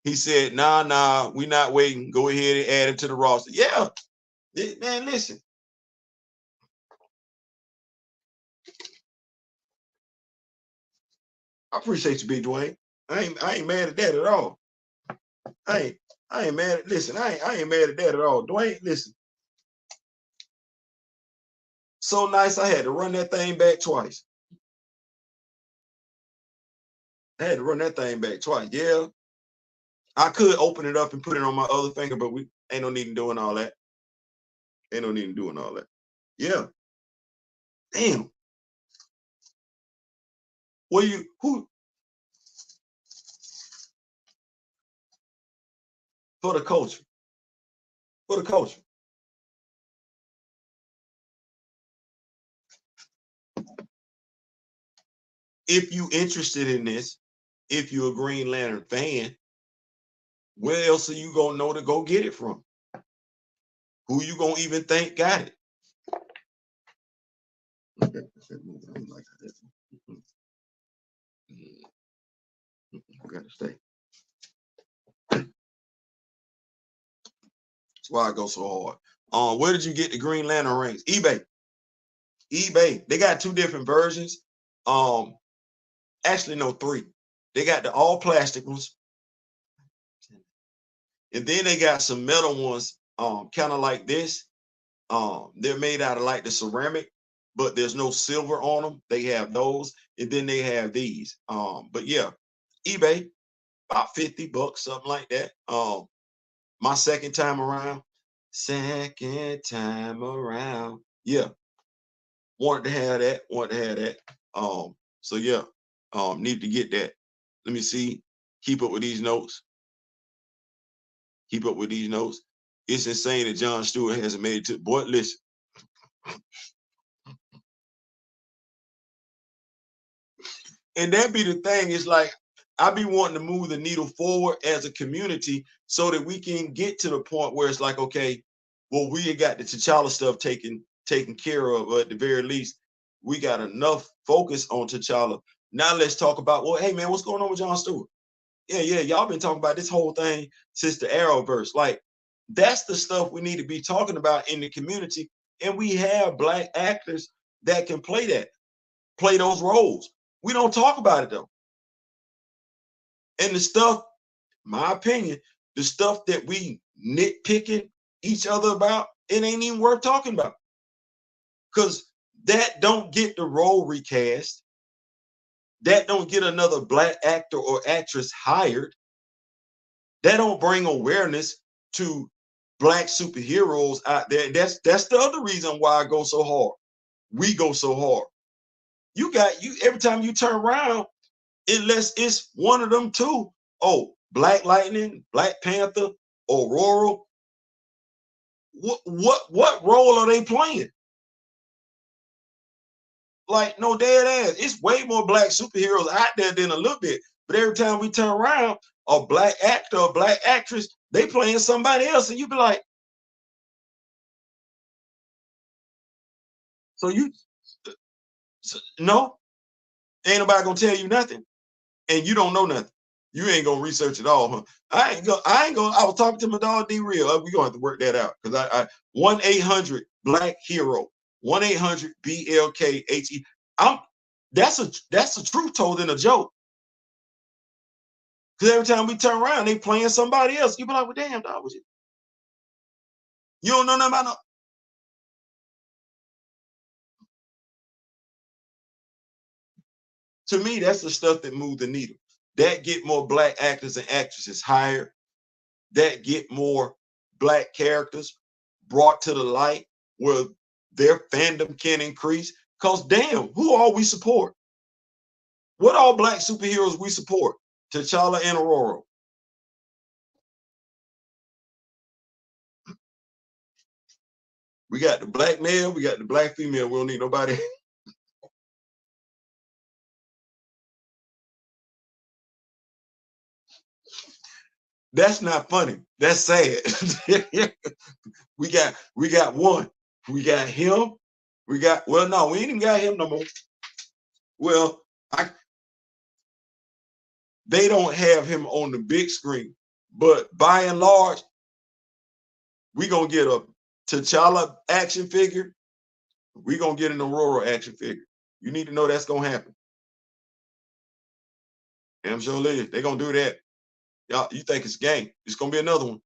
He said, nah, we not waiting. Go ahead and add him to the roster. Yeah, man, listen. I appreciate you, Big Dwayne. I ain't mad at that at all. I ain't mad at listen, I ain't mad at that at all. Dwayne, listen. So nice, I had to run that thing back twice. I had to run that thing back twice. Yeah. I could open it up and put it on my other finger, but we ain't no need in doing all that. Ain't no need in doing all that. Yeah. Damn. Well, who for the culture? For the culture. If you interested in this, if you're a Green Lantern fan, where else are you gonna know to go get it from? Who you gonna even think got it? Gotta stay. That's why I go so hard. Where did you get the Green Lantern rings? eBay. eBay. They got two different versions. Actually, no, three. They got the all plastic ones, and then they got some metal ones, kind of like this. They're made out of like the ceramic, but there's no silver on them. They have those, and then they have these. But yeah, eBay, about $50, something like that. My second time around. Yeah, wanted to have that. So yeah, need to get that. Let me see. Keep up with these notes. Keep up with these notes. It's insane that Jon Stewart hasn't made it to. Boy, listen. And that be the thing. It's like I be wanting to move the needle forward as a community so that we can get to the point where it's like, okay, well, we got the T'Challa stuff taken care of, or at the very least, we got enough focus on T'Challa. Now let's talk about, well, hey man, what's going on with Jon Stewart? Yeah, y'all been talking about this whole thing since the Arrowverse. Like, that's the stuff we need to be talking about in the community. And we have black actors that can play those roles. We don't talk about it though. And the stuff, my opinion, the stuff that we nitpicking each other about, it ain't even worth talking about. Because that don't get the role recast. That don't get another black actor or actress hired. That don't bring awareness to black superheroes out there. That's the other reason why I go so hard. We go so hard. You every time you turn around, unless it's one of them two. Oh, Black Lightning, Black Panther, Aurora. What role are they playing? Like, no dead ass. It's way more black superheroes out there than a little bit. But every time we turn around, a black actor, a black actress, they playing somebody else, and you be like, so you no, ain't nobody gonna tell you nothing, and you don't know nothing. You ain't gonna research it all, huh? I ain't gonna. I was talking to my dog D Real. We gonna have to work that out because I 1-800 Black Hero 1-800 BLKHE. I'm that's a truth told in a joke. Because every time we turn around, they playing somebody else. You be like, well, damn, dog, you don't know nothing about no. To me, that's the stuff that moves the needle. That get more black actors and actresses hired. That get more black characters brought to the light where their fandom can increase. Because damn, who all we support? What all black superheroes we support? T'Challa and Aurora. We got the black male, we got the black female. We don't need nobody. That's not funny. That's sad. we got one. We got him. We got no, we ain't even got him no more. Well, they don't have him on the big screen, but by and large, we gonna get a T'Challa action figure. We gonna get an Aurora action figure. You need to know that's gonna happen. I'm sure they gonna do that. Y'all, you think it's a game? It's gonna be another one.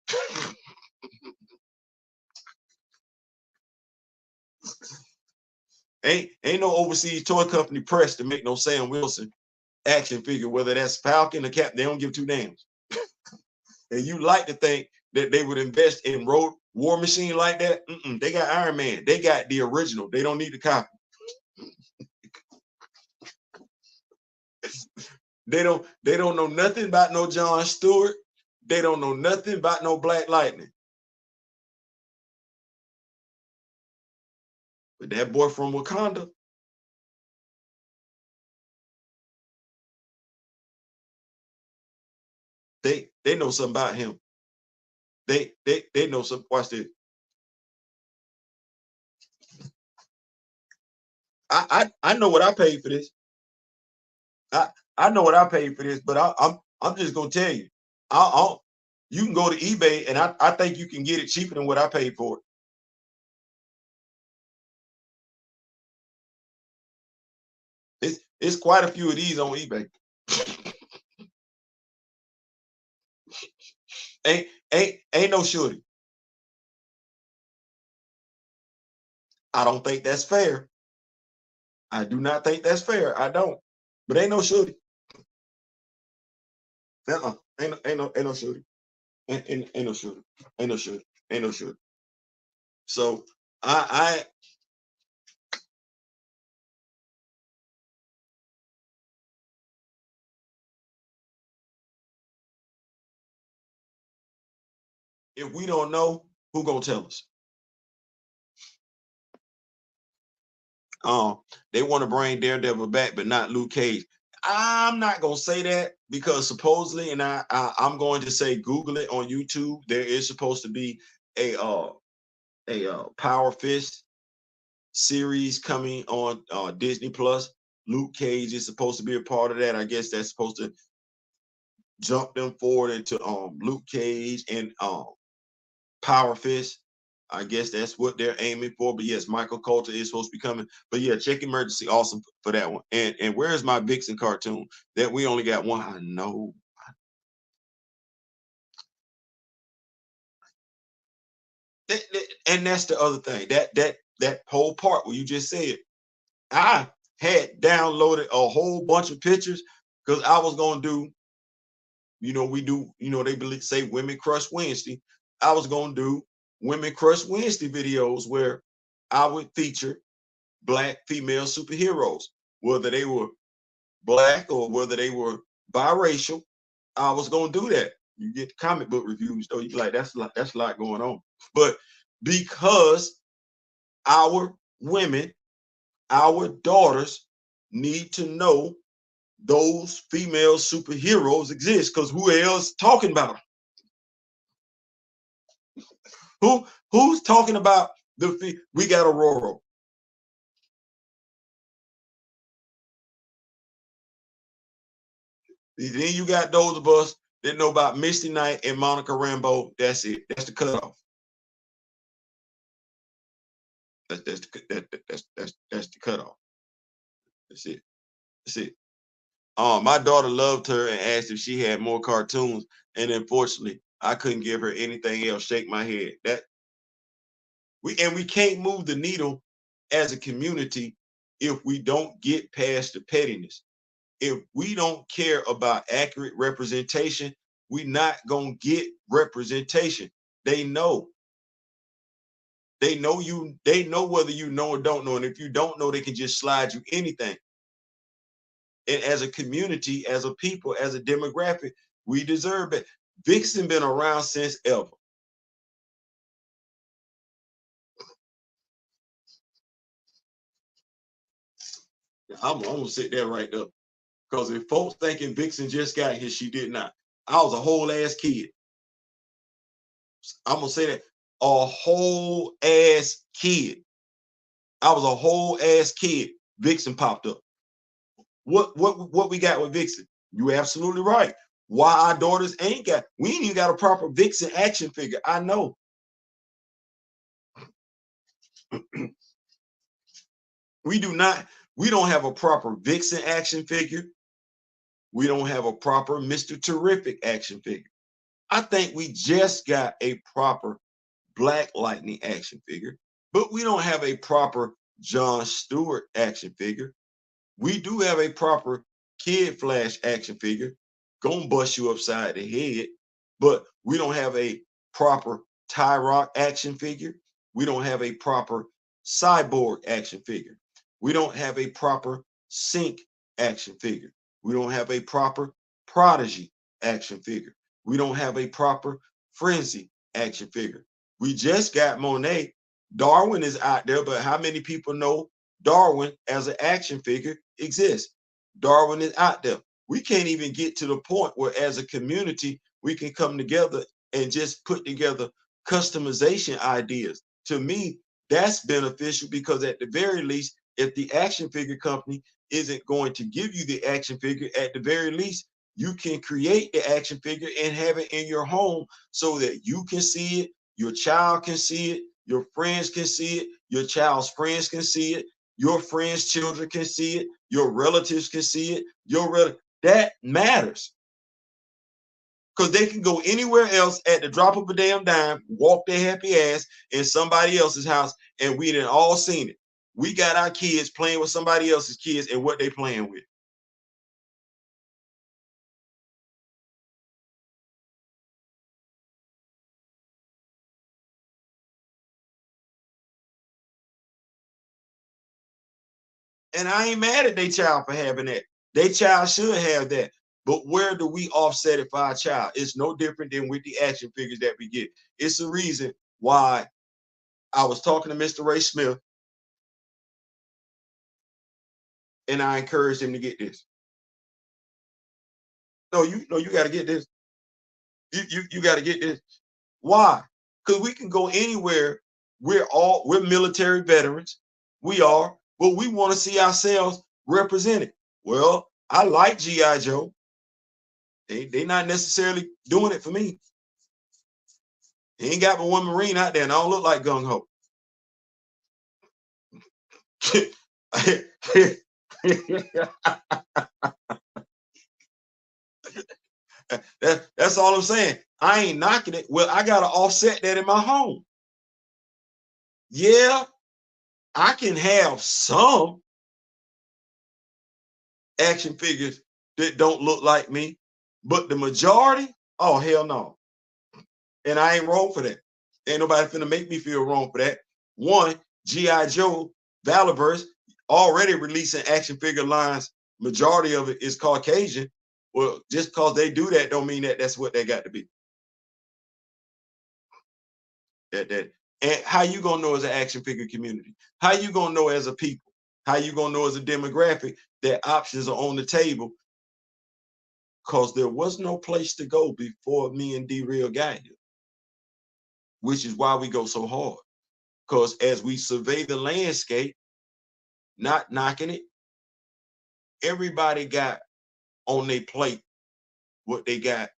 ain't no overseas toy company press to make no Sam Wilson action figure, whether that's Falcon or Cap. They don't give two damns. And you like to think that they would invest in Road War Machine like that? They got Iron Man. They got the original. They don't need the copy. They don't know nothing about no John Stewart. They don't know nothing about no Black Lightning. But that boy from Wakanda, they know something about him. They know some. Watch this. I know what I paid for this. I know what I paid for this, but I'm just gonna tell you. You can go to eBay and I think you can get it cheaper than what I paid for it. It's quite a few of these on eBay. ain't no shorty. I don't think that's fair. I do not think that's fair. I don't. But ain't no shorty. Ain't no shorty. Ain't no shorty. Ain't no shorty. Ain't no shorty. So I if we don't know, who gonna tell us? They want to bring Daredevil back, but not Luke Cage. I'm not gonna say that because supposedly, and I'm going to say Google it on YouTube. There is supposed to be a Power Fist series coming on Disney Plus. Luke Cage is supposed to be a part of that. I guess that's supposed to jump them forward into Luke Cage and Power Fist. I guess that's what they're aiming for. But yes, Michael Coulter is supposed to be coming. But yeah, check Emergency, awesome for that one. And where's my Vixen cartoon that we only got one? I know. And that's the other thing. That whole part where you just said, I had downloaded a whole bunch of pictures because I was gonna do, we do, they say Women Crush Wednesday. I was gonna do Women Crush Wednesday videos where I would feature black female superheroes, whether they were black or whether they were biracial. I was gonna do that. You get the comic book reviews though, you be like, that's a lot going on. But because our women Our daughters need to know those female superheroes exist, because who else talking about them? Who's talking about we got Aurora? Then you got those of us that know about Misty Knight and Monica Rambeau. That's it. That's the cutoff. That's the cutoff. That's it. That's it. My daughter loved her and asked if she had more cartoons, and unfortunately, I couldn't give her anything else. Shake my head. We can't move the needle as a community if we don't get past the pettiness. If we don't care about accurate representation, we're not gonna get representation. They know. They know you. They know whether you know or don't know, and if you don't know, they can just slide you anything. And as a community, as a people, as a demographic, we deserve it. Vixen been around since ever. I'm gonna sit there right there. Because if folks thinking Vixen just got here, she did not. I was a whole ass kid. I'm gonna say that, a whole ass kid. I was a whole ass kid. Vixen popped up. What we got with Vixen? You absolutely right. Why our daughters ain't got? We ain't even got a proper Vixen action figure. I know. We do not. We don't have a proper Vixen action figure. We don't have a proper Mr. Terrific action figure. I think we just got a proper Black Lightning action figure, but we don't have a proper John Stewart action figure. We do have a proper Kid Flash action figure, gonna bust you upside the head, but we don't have a proper Tyrock action figure. We don't have a proper Cyborg action figure. We don't have a proper Sync action figure. We don't have a proper Prodigy action figure. We don't have a proper Frenzy action figure. We just got Monet. Darwin is out there, but how many people know Darwin as an action figure exists? Darwin is out there. We can't even get to the point where, as a community, we can come together and just put together customization ideas. To me, that's beneficial because, at the very least, if the action figure company isn't going to give you the action figure, at the very least, you can create the action figure and have it in your home so that you can see it, your child can see it, your friends can see it, your child's friends can see it, your friends' children can see it, your relatives can see it, that matters. Because they can go anywhere else at the drop of a damn dime, walk their happy ass in somebody else's house, and we done all seen it. We got our kids playing with somebody else's kids and what they playing with. And I ain't mad at their child for having that. Their child should have that. But where do we offset it for our child? It's no different than with the action figures that we get. It's the reason why I was talking to Mr. Ray Smith and I encouraged him to get this. No, you got to get this. You got to get this. Why? Because we can go anywhere. We're military veterans. We are, but we want to see ourselves represented. Well, I like G.I. Joe. They not necessarily doing it for me. He ain't got but one Marine out there, and I don't look like gung ho. That's all I'm saying. I ain't knocking it. Well, I gotta offset that in my home. Yeah, I can have some action figures that don't look like me, but the majority, oh hell no. And I ain't wrong for that. Ain't nobody finna make me feel wrong for that. One, G.I. Joe, Valorverse, already releasing action figure lines. Majority of it is Caucasian. Well, just because they do that don't mean that that's what they got to be. That and how you gonna know as an action figure community? How you gonna know as a people? How you gonna know as a demographic that options are on the table? Because there was no place to go before me and D-Real got here, which is why we go so hard. Because as we survey the landscape, not knocking it, everybody got on their plate what they got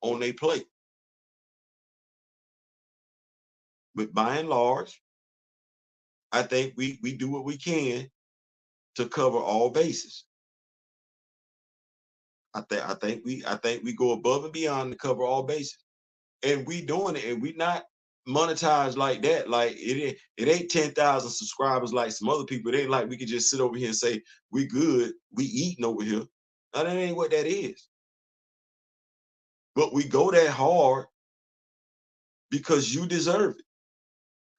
on their plate. But by and large, I think we do what we can to cover all bases. I think we go above and beyond to cover all bases, and we doing it, and we not monetized like that. Like it ain't 10,000 subscribers like some other people. It ain't like we could just sit over here and say we good, we eating over here. Now, that ain't what that is. But we go that hard because you deserve it.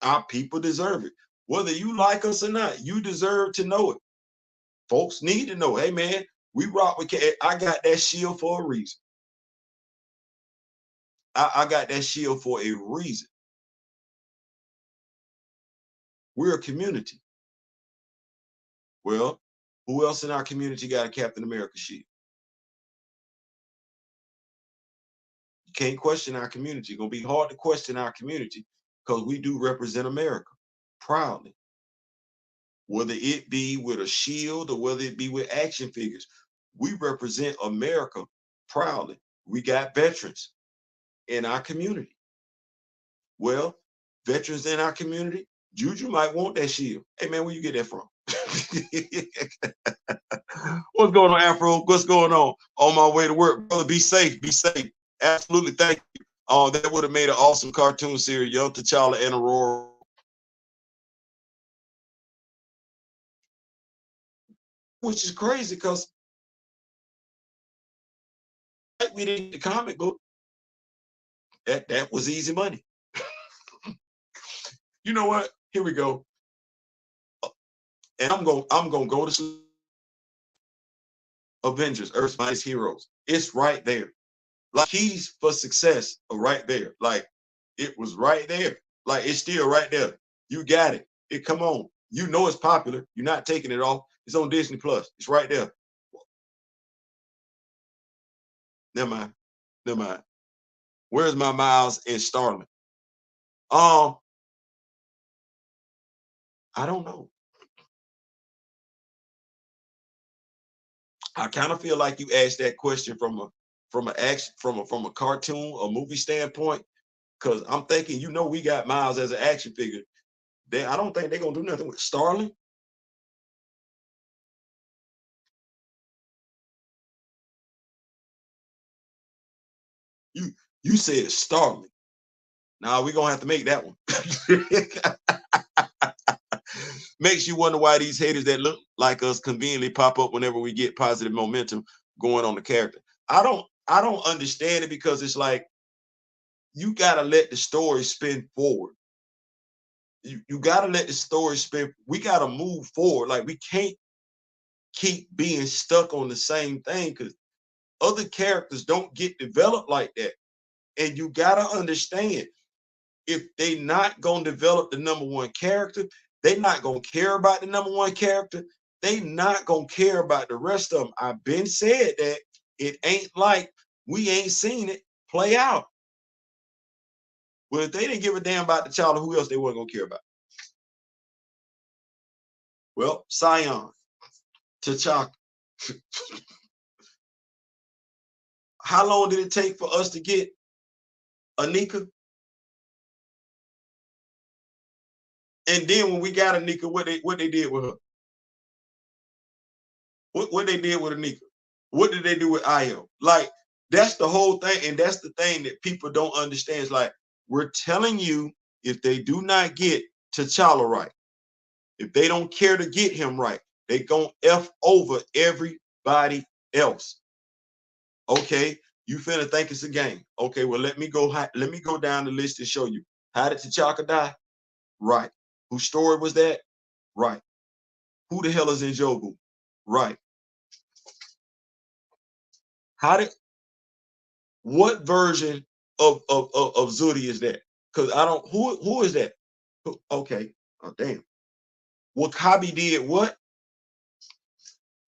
Our people deserve it. Whether you like us or not, you deserve to know it. Folks need to know, hey man, we rock with I got that shield for a reason. I got that shield for a reason. We're a community. Well, who else in our community got a Captain America shield? You can't question our community. It's gonna be hard to question our community because we do represent America proudly. Whether it be with a shield or whether it be with action figures, we represent America proudly. We got veterans in our community. Well, veterans in our community, Juju might want that shield. Hey man, where you get that from? What's going on, Afro? What's going on? On my way to work, brother. Be safe. Be safe. Absolutely. Thank you. That would have made an awesome cartoon series, Young T'Challa and Aurora. Which is crazy because we didn't get the comic book. That was easy money. You know what? Here we go. And I'm gonna go to sleep. Avengers, Earth's Mightiest Heroes. It's right there. Like keys for success are right there. Like it was right there. Like it's still right there. You got it. Come on. You know it's popular. You're not taking it off. It's on Disney Plus. It's right there. Never mind. Never mind. Where's my Miles and Starling? I don't know. I kind of feel like you asked that question from a cartoon or movie standpoint, because I'm thinking, we got Miles as an action figure. I don't think they're gonna do nothing with Starling. You said Starling. Now we're gonna have to make that one. Makes you wonder why these haters that look like us conveniently pop up whenever we get positive momentum going on the character. I don't understand it, because it's like you gotta let the story spin forward. You gotta let the story spin. We gotta move forward. Like we can't keep being stuck on the same thing, because other characters don't get developed like that. And you gotta understand, if they not gonna develop the number one character, they not gonna care about the number one character. They not gonna care about the rest of them. I've been said that it ain't like we ain't seen it play out. Well, if they didn't give a damn about the child, who else they weren't gonna care about? Well, Sion, T'Chaka. How long did it take for us to get Anika? And then when we got Anika, what they did with her? What they did with Anika? What did they do with Io? Like, that's the whole thing, and that's the thing that people don't understand. It's like, we're telling you, if they do not get T'Challa right, if they don't care to get him right, they gonna F over everybody else. Okay, you finna think it's a game. Okay, well, let me go down the list and show you. How did T'Chaka die? Right. Whose story was that? Right. Who the hell is Njogu? Right. What version of Zudi is that? Because I don't, who is that? Okay. Oh, damn. Wakabi did what?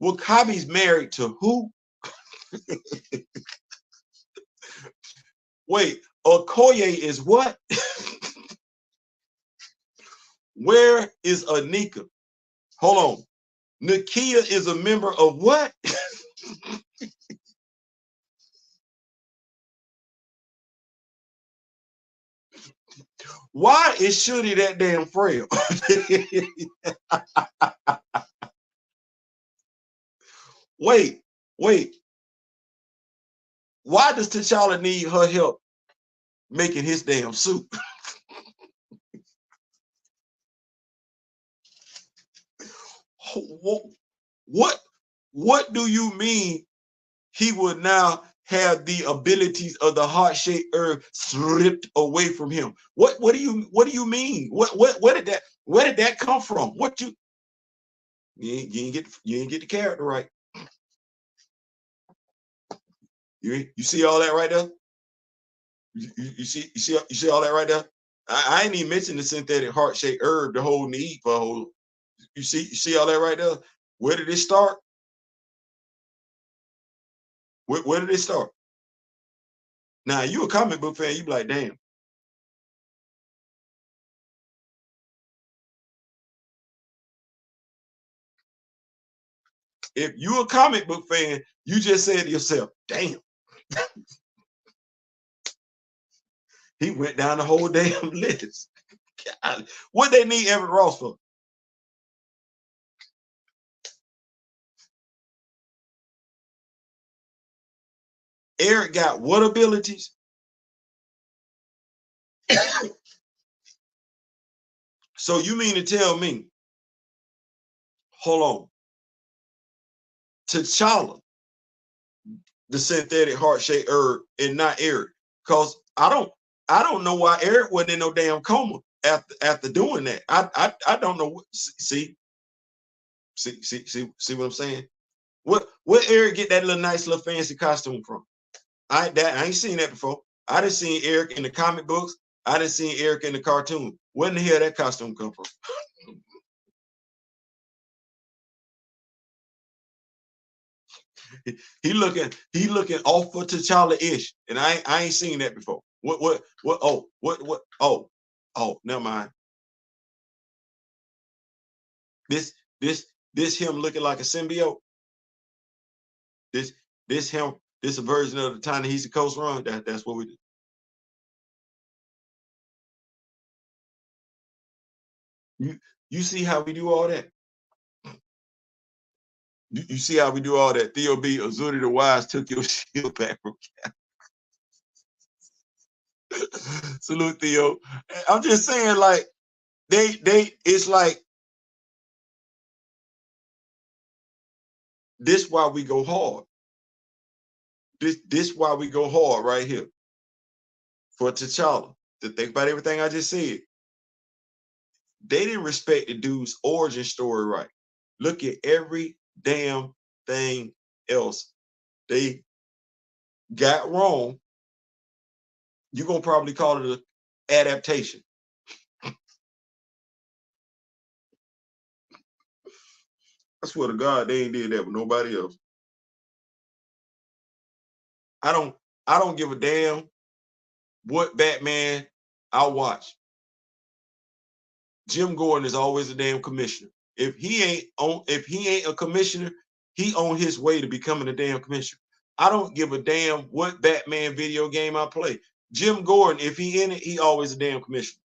Wakabi's married to who? Wait, Okoye is what? Where is Anika? Hold on. Nakia is a member of what? Why is Shooty that damn frail? Wait. Why does T'Challa need her help making his damn suit? What do you mean he would now have the abilities of the heart-shaped herb stripped away from him? What do you mean? Where did that come from? You ain't get the character right. You see all that right there? You see all that right there? I ain't even mentioned the synthetic heart-shaped herb, the whole need for a whole. You see all that right there? Where did it start? Where did it start? Now you a comic book fan, you be like, damn. If you a comic book fan, you just said to yourself, damn. He went down the whole damn list. God, what they need Everett Ross for? Eric got what abilities? So you mean to tell me, hold on, T'Challa, the synthetic heart-shaped herb, and not Eric? Because I don't know why Eric wasn't in no damn coma after doing that. I don't know. See what I'm saying? Where Eric get that nice little fancy costume from? I ain't seen that before. I didn't see Eric in the comic books. I didn't see Eric in the cartoon. Where in the hell that costume come from? he looking off for T'Challa-ish, and I ain't seen that before. What? Oh, never mind. This him looking like a symbiote. This him. This a version of the Ta-Nehisi Coast Run. That's what we do. You see how we do all that? You see how we do all that? Theo B. Azuri the Wise took your shield back from Cap. Salute, Theo. I'm just saying, like, it's like, this why we go hard. This why we go hard right here. For T'Challa, to think about everything I just said. They didn't respect the dude's origin story right. Look at every damn thing else they got wrong. You're gonna probably call it an adaptation. I swear to God, they ain't did that with nobody else. I don't give a damn what Batman I watch. Jim Gordon is always a damn commissioner. If he ain't a commissioner, he on his way to becoming a damn commissioner. I don't give a damn what Batman video game I play. Jim Gordon, if he in it, he always a damn commissioner.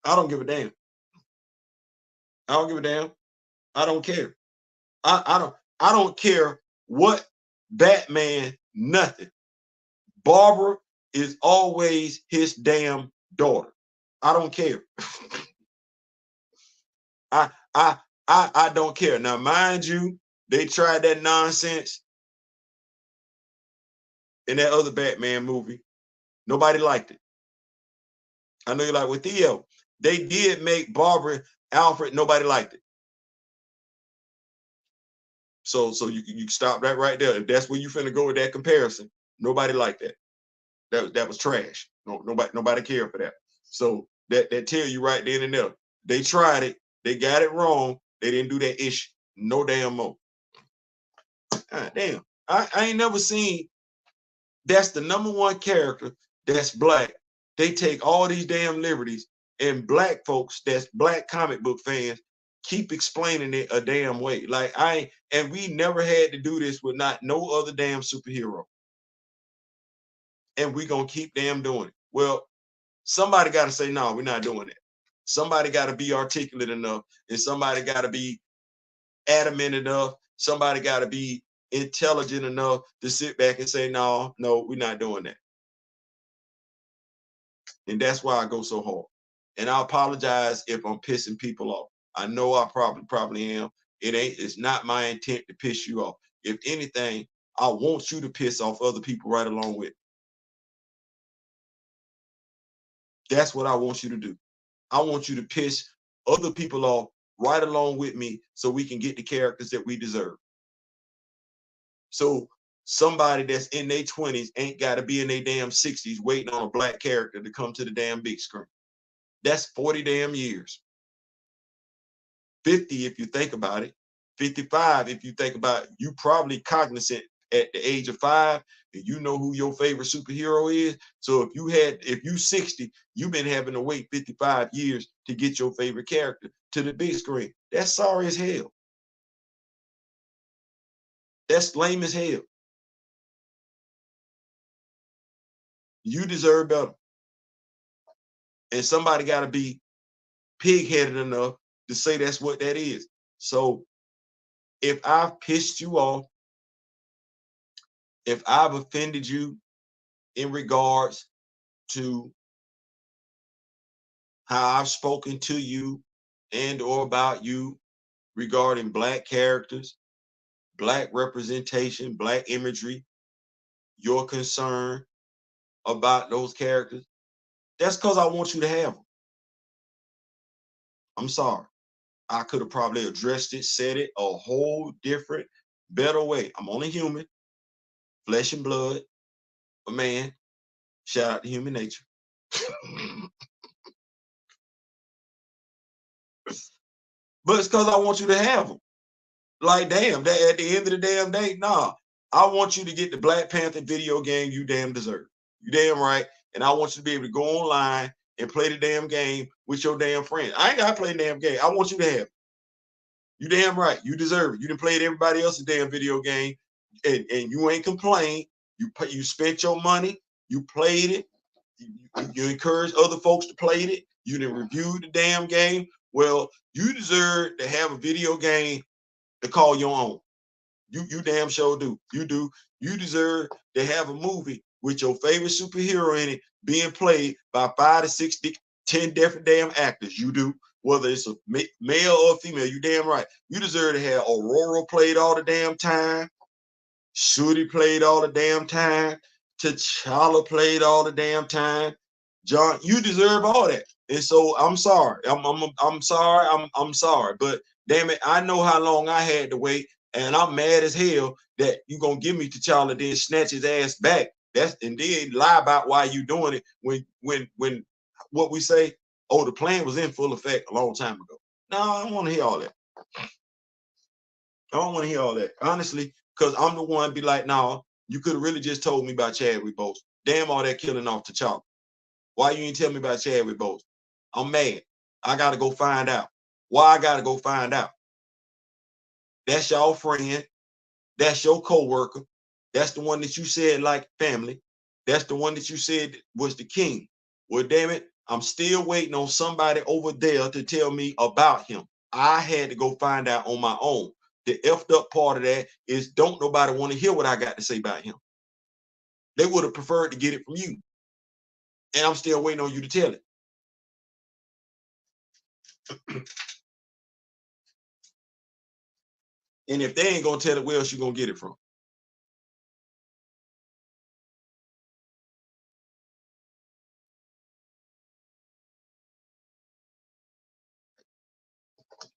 I don't give a damn. I don't give a damn. I don't care. I don't care what Batman, nothing. Barbara is always his damn daughter. I don't care. I don't care. Now, mind you, they tried that nonsense in that other Batman movie. Nobody liked it. I know you like with Theo. They did make Barbara Alfred. Nobody liked it. So you stop that right there. If that's where you finna go with that comparison, nobody liked that. That was trash. Nobody cared for that. So that tell you right then and there. They tried it. They got it wrong. They didn't do that issue. No damn more. God damn. I ain't never seen that's the #1 character that's black. They take all these damn liberties, and black folks that's black comic book fans keep explaining it a damn way. Like and we never had to do this with not no other damn superhero. And we gonna keep damn doing it. Well, somebody got to say, no, we're not doing it. Somebody got to be articulate enough, and somebody got to be adamant enough. Somebody got to be intelligent enough to sit back and say, no, we're not doing that. And that's why I go so hard. And I apologize if I'm pissing people off. I know I probably am. It's not my intent to piss you off. If anything, I want you to piss off other people right along with. That's what I want you to do. I want you to piss other people off right along with me so we can get the characters that we deserve. So somebody that's in their 20s ain't got to be in their damn 60s waiting on a black character to come to the damn big screen. That's 40 damn years. 50 if you think about it. 55 if you think about it. You probably cognizant at the age of 5 and you know who your favorite superhero is. So if you 60, you've been having to wait 55 years to get your favorite character to the big screen. That's sorry as hell. That's lame as hell. You deserve better. And somebody got to be pig-headed enough to say that's what that is. So if I've pissed you off, if I've offended you in regards to how I've spoken to you and or about you regarding black characters, black representation, black imagery, your concern about those characters, that's because I want you to have them. I'm sorry. I could have probably addressed it, said it a whole different, better way. I'm only human, flesh and blood, a man. Shout out to human nature. But it's because I want you to have them. Like, damn, at the end of the damn day, nah. I want you to get the Black Panther video game you damn deserve. You damn right. And I want you to be able to go online and play the damn game with your damn friends. I ain't got to play the damn game. I want you to have it. You damn right. You deserve it. You done played everybody else's damn video game and you ain't complained. You spent your money. You played it. You encourage other folks to play it. You done reviewed the damn game. Well, you deserve to have a video game to call your own. You damn sure do. You do. You deserve to have a movie with your favorite superhero in it being played by 5 to 6, 10 different damn actors. You do. Whether it's a male or female, you damn right. You deserve to have Aurora played all the damn time. Shuri played all the damn time. T'Challa played all the damn time. John, you deserve all that. And so I'm sorry. I'm sorry. I'm sorry. But damn it, I know how long I had to wait, and I'm mad as hell that you gonna give me T'Challa, then snatch his ass back. And then lie about why you doing it when what we say, oh, the plan was in full effect a long time ago. No, I don't want to hear all that. I don't want to hear all that. Honestly, because I'm the one be like, no, you could have really just told me about Chadwick Boseman. Damn all that killing off T'Challa. Why you ain't tell me about Chadwick Boseman? I'm mad. I gotta go find out. Why I gotta go find out? That's your friend. That's your co-worker. That's the one that you said like family. That's the one that you said was the king. Well, damn it, I'm still waiting on somebody over there to tell me about him. I had to go find out on my own. The effed up part of that is don't nobody want to hear what I got to say about him. They would have preferred to get it from you. And I'm still waiting on you to tell it. And if they ain't gonna tell it, where else you gonna get it from?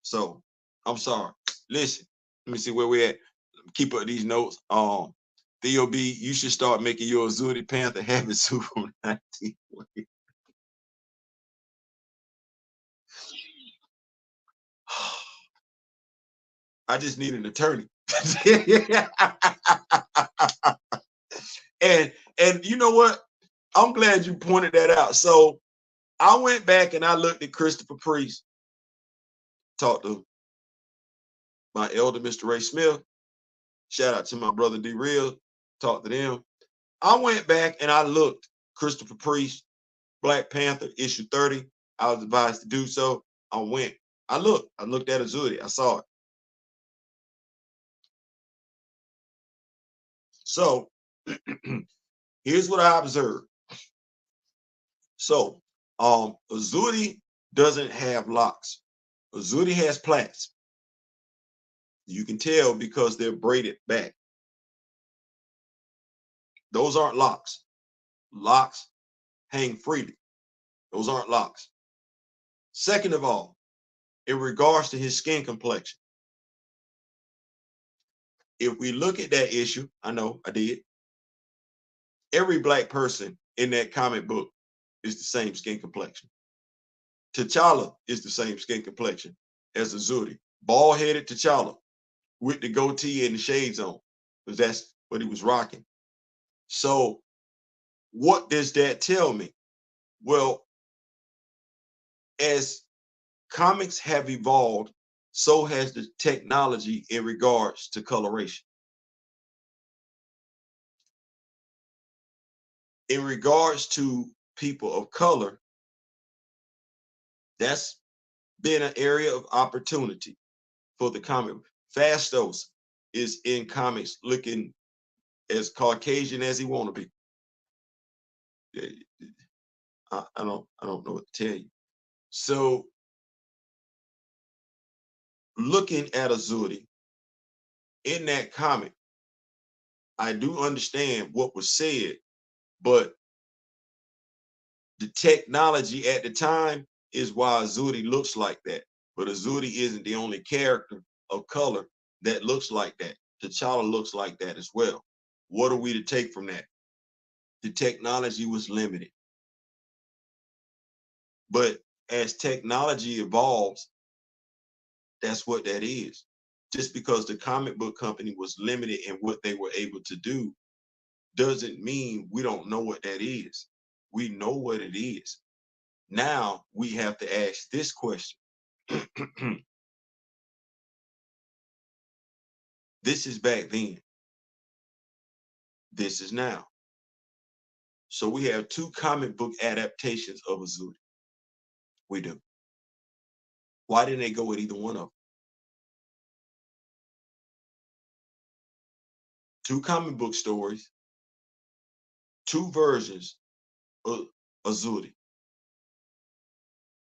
So I'm sorry. Listen, let me see where we're at. Keep up these notes. Theo B, you should start making your Azuri Panther habit suit from 1920. I just need an attorney. and you know what? I'm glad you pointed that out. So I went back and I looked at Christopher Priest, talked to my elder, Mr. Ray Smith. Shout out to my brother D Real, talked to them. I went back and I looked Christopher Priest, Black Panther, issue 30. I was advised to do so. I went. I looked at Azuri. I saw it. So here's what I observed. So Azuri doesn't have locks. Azuri has plaits. You can tell because they're braided back. Those aren't locks. Locks hang freely. Those aren't locks. Second of all, in regards to his skin complexion, if we look at that issue, I know I did. Every black person in that comic book is the same skin complexion. T'Challa is the same skin complexion as Azuri. Bald-headed T'Challa with the goatee and the shades on, because that's what he was rocking. So what does that tell me? Well, as comics have evolved, so has the technology in regards to coloration. In regards to people of color, that's been an area of opportunity for the comic. Fastos is in comics looking as Caucasian as he want to be. I don't know what to tell you. So looking at Azuri in that comic, I do understand what was said, but the technology at the time is why Azuri looks like that. But Azuri isn't the only character of color that looks like that. T'Challa looks like that as well. What are we to take from that? The technology was limited. But as technology evolves, that's what that is. Just because the comic book company was limited in what they were able to do doesn't mean we don't know what that is. We know what it is. Now we have to ask this question. This is back then. This is now. So we have two comic book adaptations of Azuri. We do. Why didn't they go with either one of them? Two comic book stories, two versions of Azuri.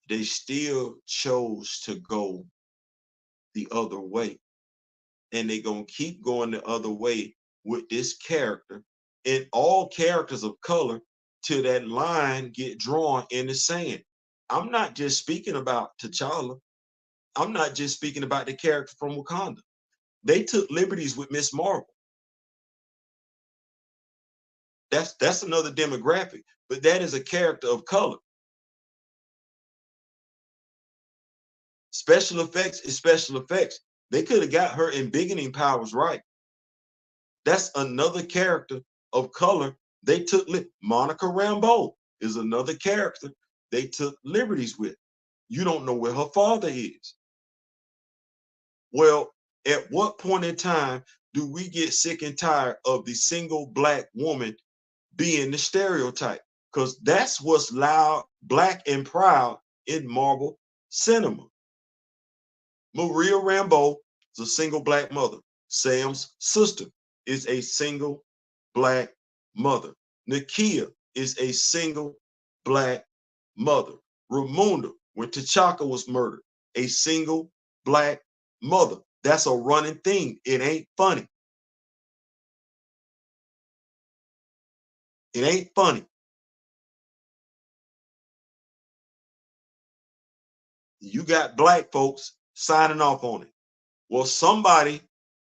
They still chose to go the other way. And they're going to keep going the other way with this character and all characters of color till that line get drawn in the sand. I'm not just speaking about T'Challa. I'm not just speaking about the character from Wakanda. They took liberties with Miss Marvel. That's another demographic, but that is a character of color. Special effects is special effects. They could have got her in beginning powers right. That's another character of color. They took Monica Rambeau is another character they took liberties with. You don't know where her father is. Well, at what point in time do we get sick and tired of the single black woman being the stereotype? Because that's what's loud, black, and proud in Marvel cinema. Maria Rambeau is a single black mother. Sam's sister is a single black mother. Nakia is a single black mother. Ramunda, when T'Chaka was murdered, a single black mother. That's a running thing. It ain't funny. It ain't funny. You got black folks signing off on it. Well, somebody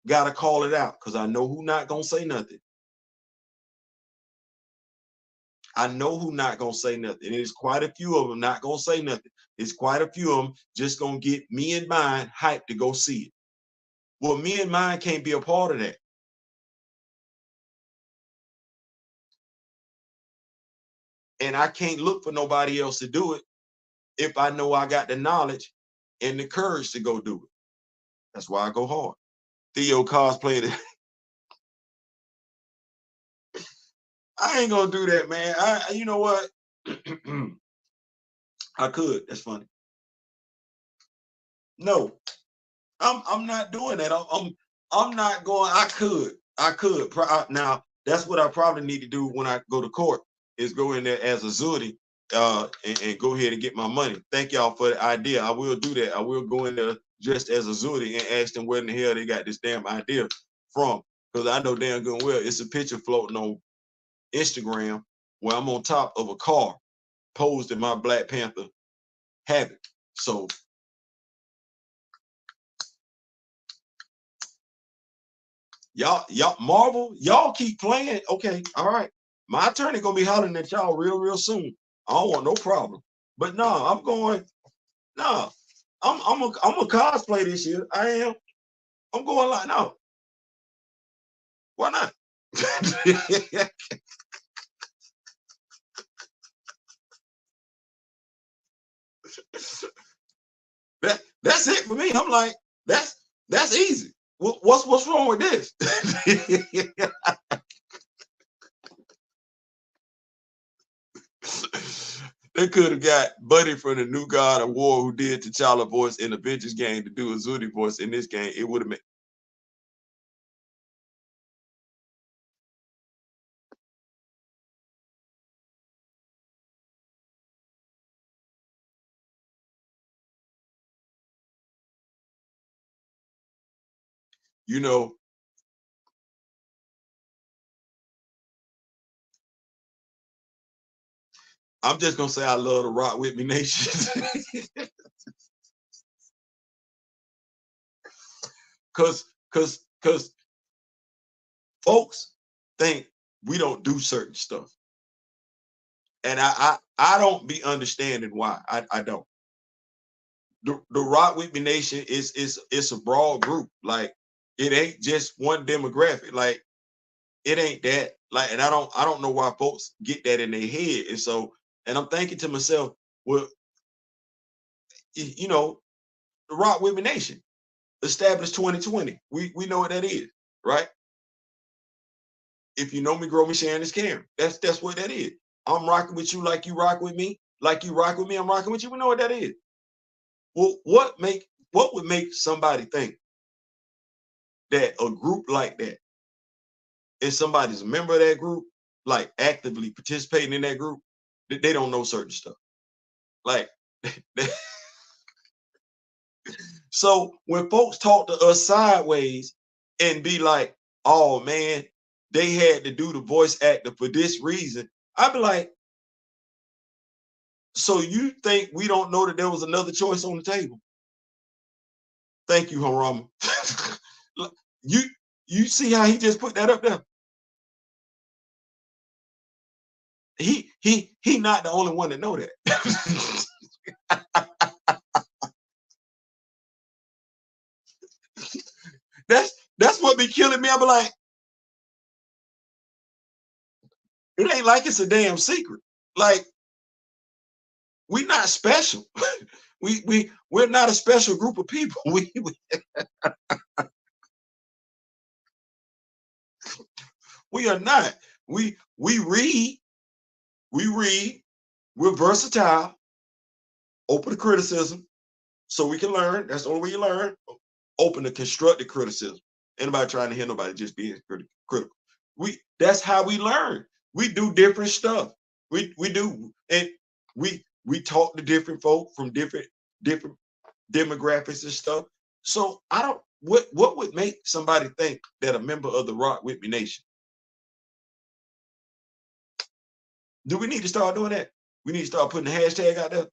got to call it out because I know who not going to say nothing. I know who not going to say nothing. And there's quite a few of them not going to say nothing. There's quite a few of them just going to get me and mine hyped to go see it. Well, me and mine can't be a part of that. And I can't look for nobody else to do it if I know I got the knowledge and the courage to go do it. That's why I go hard. Theo cosplayed it. I ain't gonna do that, man. You know what? I could. That's funny. No, I'm not doing that. I'm not going. I could. Now that's what I probably need to do when I go to court is go in there as a Zudi, and go ahead and get my money. Thank y'all for the idea. I will do that. I will go in there just as a Zudi and ask them where in the hell they got this damn idea from. Because I know damn good well it's a picture floating on Instagram where I'm on top of a car posed in my Black Panther habit. So y'all Marvel, y'all keep playing. Okay, all right. My attorney gonna be hollering at y'all real soon. I don't want no problem. But no, I'm going. No, I'm a cosplay this year. I am. I'm going like no. Why not? That's it for me. I'm like that's easy. What's wrong with this? They could have got Buddy from the New God of War who did T'Challa voice in the Avengers game to do a Zuni voice in this game. It would have been. You know, I'm just gonna say I love the Rock With Me Nation. Cause folks think we don't do certain stuff. And I don't be understanding why. I don't. The Rock With Me Nation is a broad group. Like it ain't just one demographic. Like it ain't that. Like, and I don't know why folks get that in their head. And so, and I'm thinking to myself, well, you know, the Rock With Me Nation established 2020. We know what that is, right? If you know me, grow me, sharing this camera. That's what that is. I'm rocking with you like you rock with me, like you rock with me. I'm rocking with you. We know what that is. Well, what would make somebody think that a group like that, if somebody's a member of that group, like actively participating in that group, that they don't know certain stuff. Like, so when folks talk to us sideways and be like, "Oh man, they had to do the voice actor for this reason," I'd be like, "So you think we don't know that there was another choice on the table?" Thank you, Harama. you you see how he just put that up there? He not the only one to know that. that's what be killing me. I be like, it ain't like it's a damn secret. Like we not special. we're not a special group of people. We are not. We read. We read. We're versatile. Open to criticism, so we can learn. That's the only way you learn. Open to constructive criticism. Anybody trying to hear nobody just being critical. That's how we learn. We do different stuff. We do, and we talk to different folk from different demographics and stuff. So I don't. What would make somebody think that a member of the Rock With Me Nation? Do we need to start doing that? We need to start putting the hashtag out there.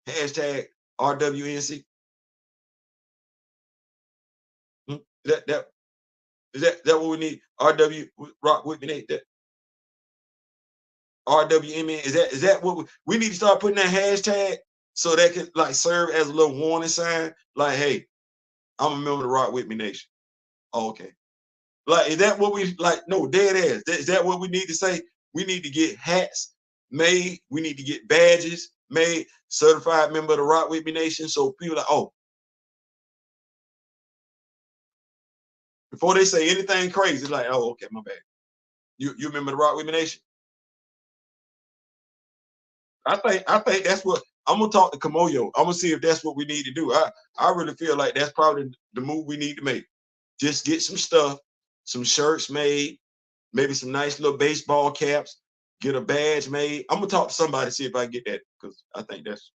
Hashtag RWNC. Hmm? That is that what we need? RW Rock With Me Nation. RWMN. Is that what we need to start putting that hashtag so that could like serve as a little warning sign? Like, hey, I'm a member of the Rock With Me Nation. Oh, okay. Like, is that what we like? No, dead ass. Is that what we need to say? We need to get hats made. We need to get badges made. Certified member of the Rock With Me Nation. So people like, oh, before they say anything crazy, like, oh, okay, my bad. You remember the Rock With Me Nation? I think that's what I'm gonna talk to Kamoyo. I'm gonna see if that's what we need to do. I really feel like that's probably the move we need to make. Just get some stuff, some shirts made, maybe some nice little baseball caps, get a badge made. I'm gonna talk to somebody, see if I can get that, because I think that's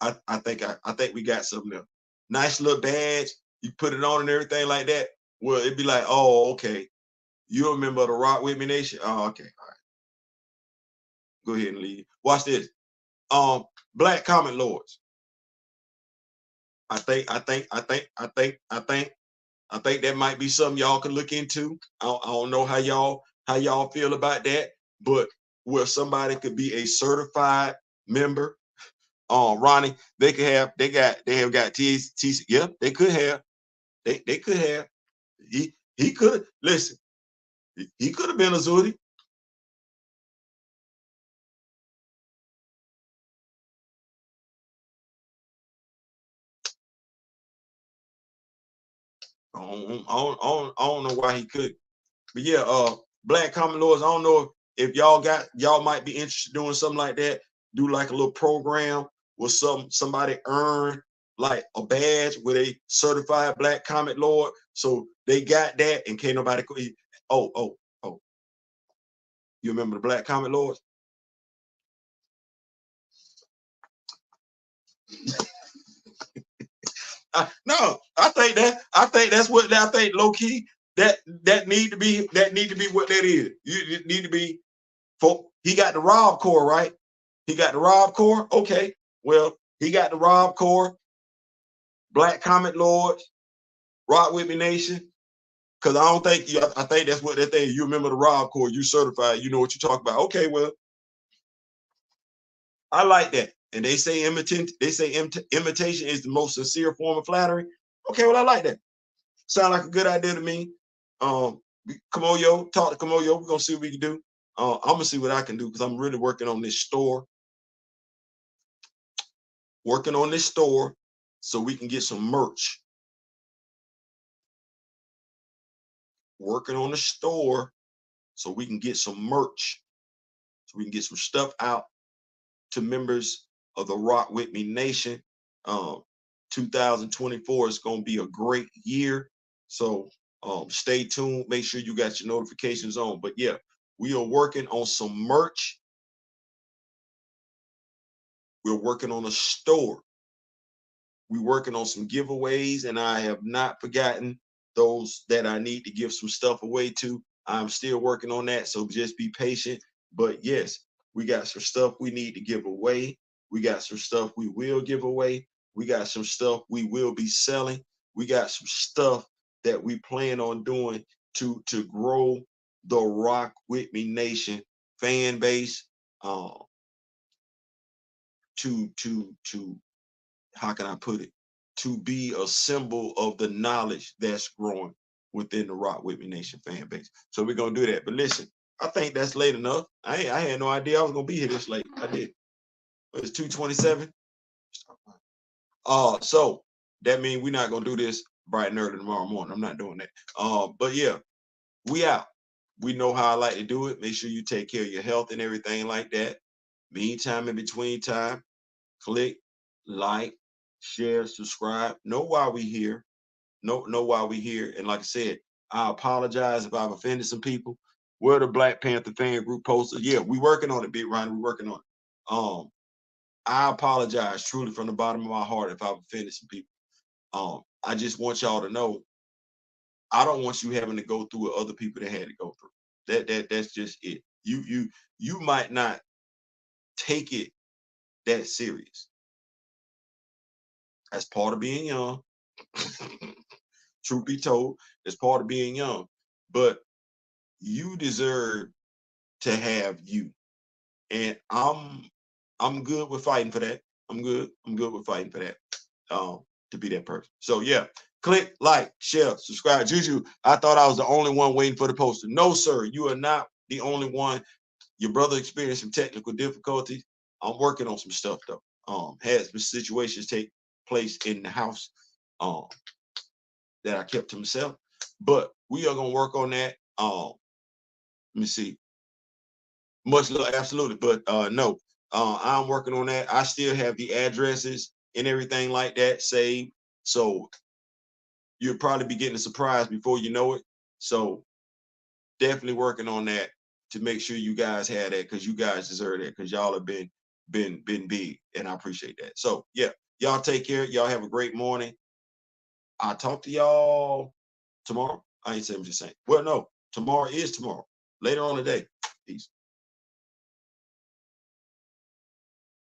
I think we got something there. Nice little badge, you put it on and everything like that. Well, it'd be like, oh, okay. You remember the Rock With Me Nation? Oh, okay. All right. Go ahead and leave. Watch this. Black Comment Lords. I think that might be something y'all can look into. I don't know how y'all feel about that, but where somebody could be a certified member. Ronnie, they have got TC. Yeah, they could have. They could have. He could listen. He could have been a Zudi. I don't know why he could. But yeah, Black Common Lords, I don't know if y'all might be interested in doing something like that. Do like a little program where somebody earn like a badge with a certified Black Comet Lord. So they got that and can't nobody oh. You remember the Black Comet Lords? No, I think that's what I think low key that need to be what that is. You need to be for he got the Rob Core, right? He got the Rob Core. Okay. Well, he got the Rob Core, Black Comet Lords, Rock With Me Nation. Cause I don't think I think that's what that thing. You remember the Rob Core, you certified, you know what you talk about. Okay, well, I like that. And imitation is the most sincere form of flattery. Okay, well, I like that. Sound like a good idea to me. Kamoyo, talk to Kamoyo. We're gonna see what we can do. I'm gonna see what I can do because I'm really working on this store. So we can get some merch. Working on the store so we can get some merch. So we can get some stuff out to members of the Rock With Me Nation. 2024 is gonna be a great year. So stay tuned. Make sure you got your notifications on. But yeah, we are working on some merch. We're working on a store. We're working on some giveaways, and I have not forgotten those that I need to give some stuff away to. I'm still working on that, so just be patient. But yes, we got some stuff we need to give away. We got some stuff we will give away. We got some stuff we will be selling. We got some stuff that we plan on doing to grow the Rock With Me Nation fan base. To how can I put it? To be a symbol of the knowledge that's growing within the Rock With Me Nation fan base. So we're gonna do that. But listen, I think that's late enough. I had no idea I was gonna be here this late. I did. It's 2:27. So that means we're not gonna do this bright and early tomorrow morning. I'm not doing that. But yeah, we out. We know how I like to do it. Make sure you take care of your health and everything like that. Meantime, in between time, click, like, share, subscribe. Know why we here. Know why we here. And like I said, I apologize if I've offended some people. We're the Black Panther fan group poster. Yeah, we working on it, Big Ronnie. We working on it. I apologize truly from the bottom of my heart if I've offended some people. I just want y'all to know I don't want you having to go through what other people that had to go through. That's just it. You might not take it that serious. That's part of being young. Truth be told, it's part of being young. But you deserve to have you. And I'm good with fighting for that. I'm good with fighting for that. to be that person. So yeah, click, like, share, subscribe. Juju, I thought I was the only one waiting for the poster. No, sir, you are not the only one. Your brother experienced some technical difficulties. I'm working on some stuff though. Had some situations take place in the house that I kept to myself, but we are gonna work on that. Let me see. Much love, absolutely, but no, I'm working on that. I still have the addresses and everything like that saved, so you'll probably be getting a surprise before you know it. So definitely working on that to make sure you guys have that, because you guys deserve that, because y'all have been big, and I appreciate that. So yeah, y'all take care. Y'all have a great morning. I'll talk to y'all tomorrow. I ain't saying, I'm just saying. Well, no, tomorrow is tomorrow. Later on today. Peace.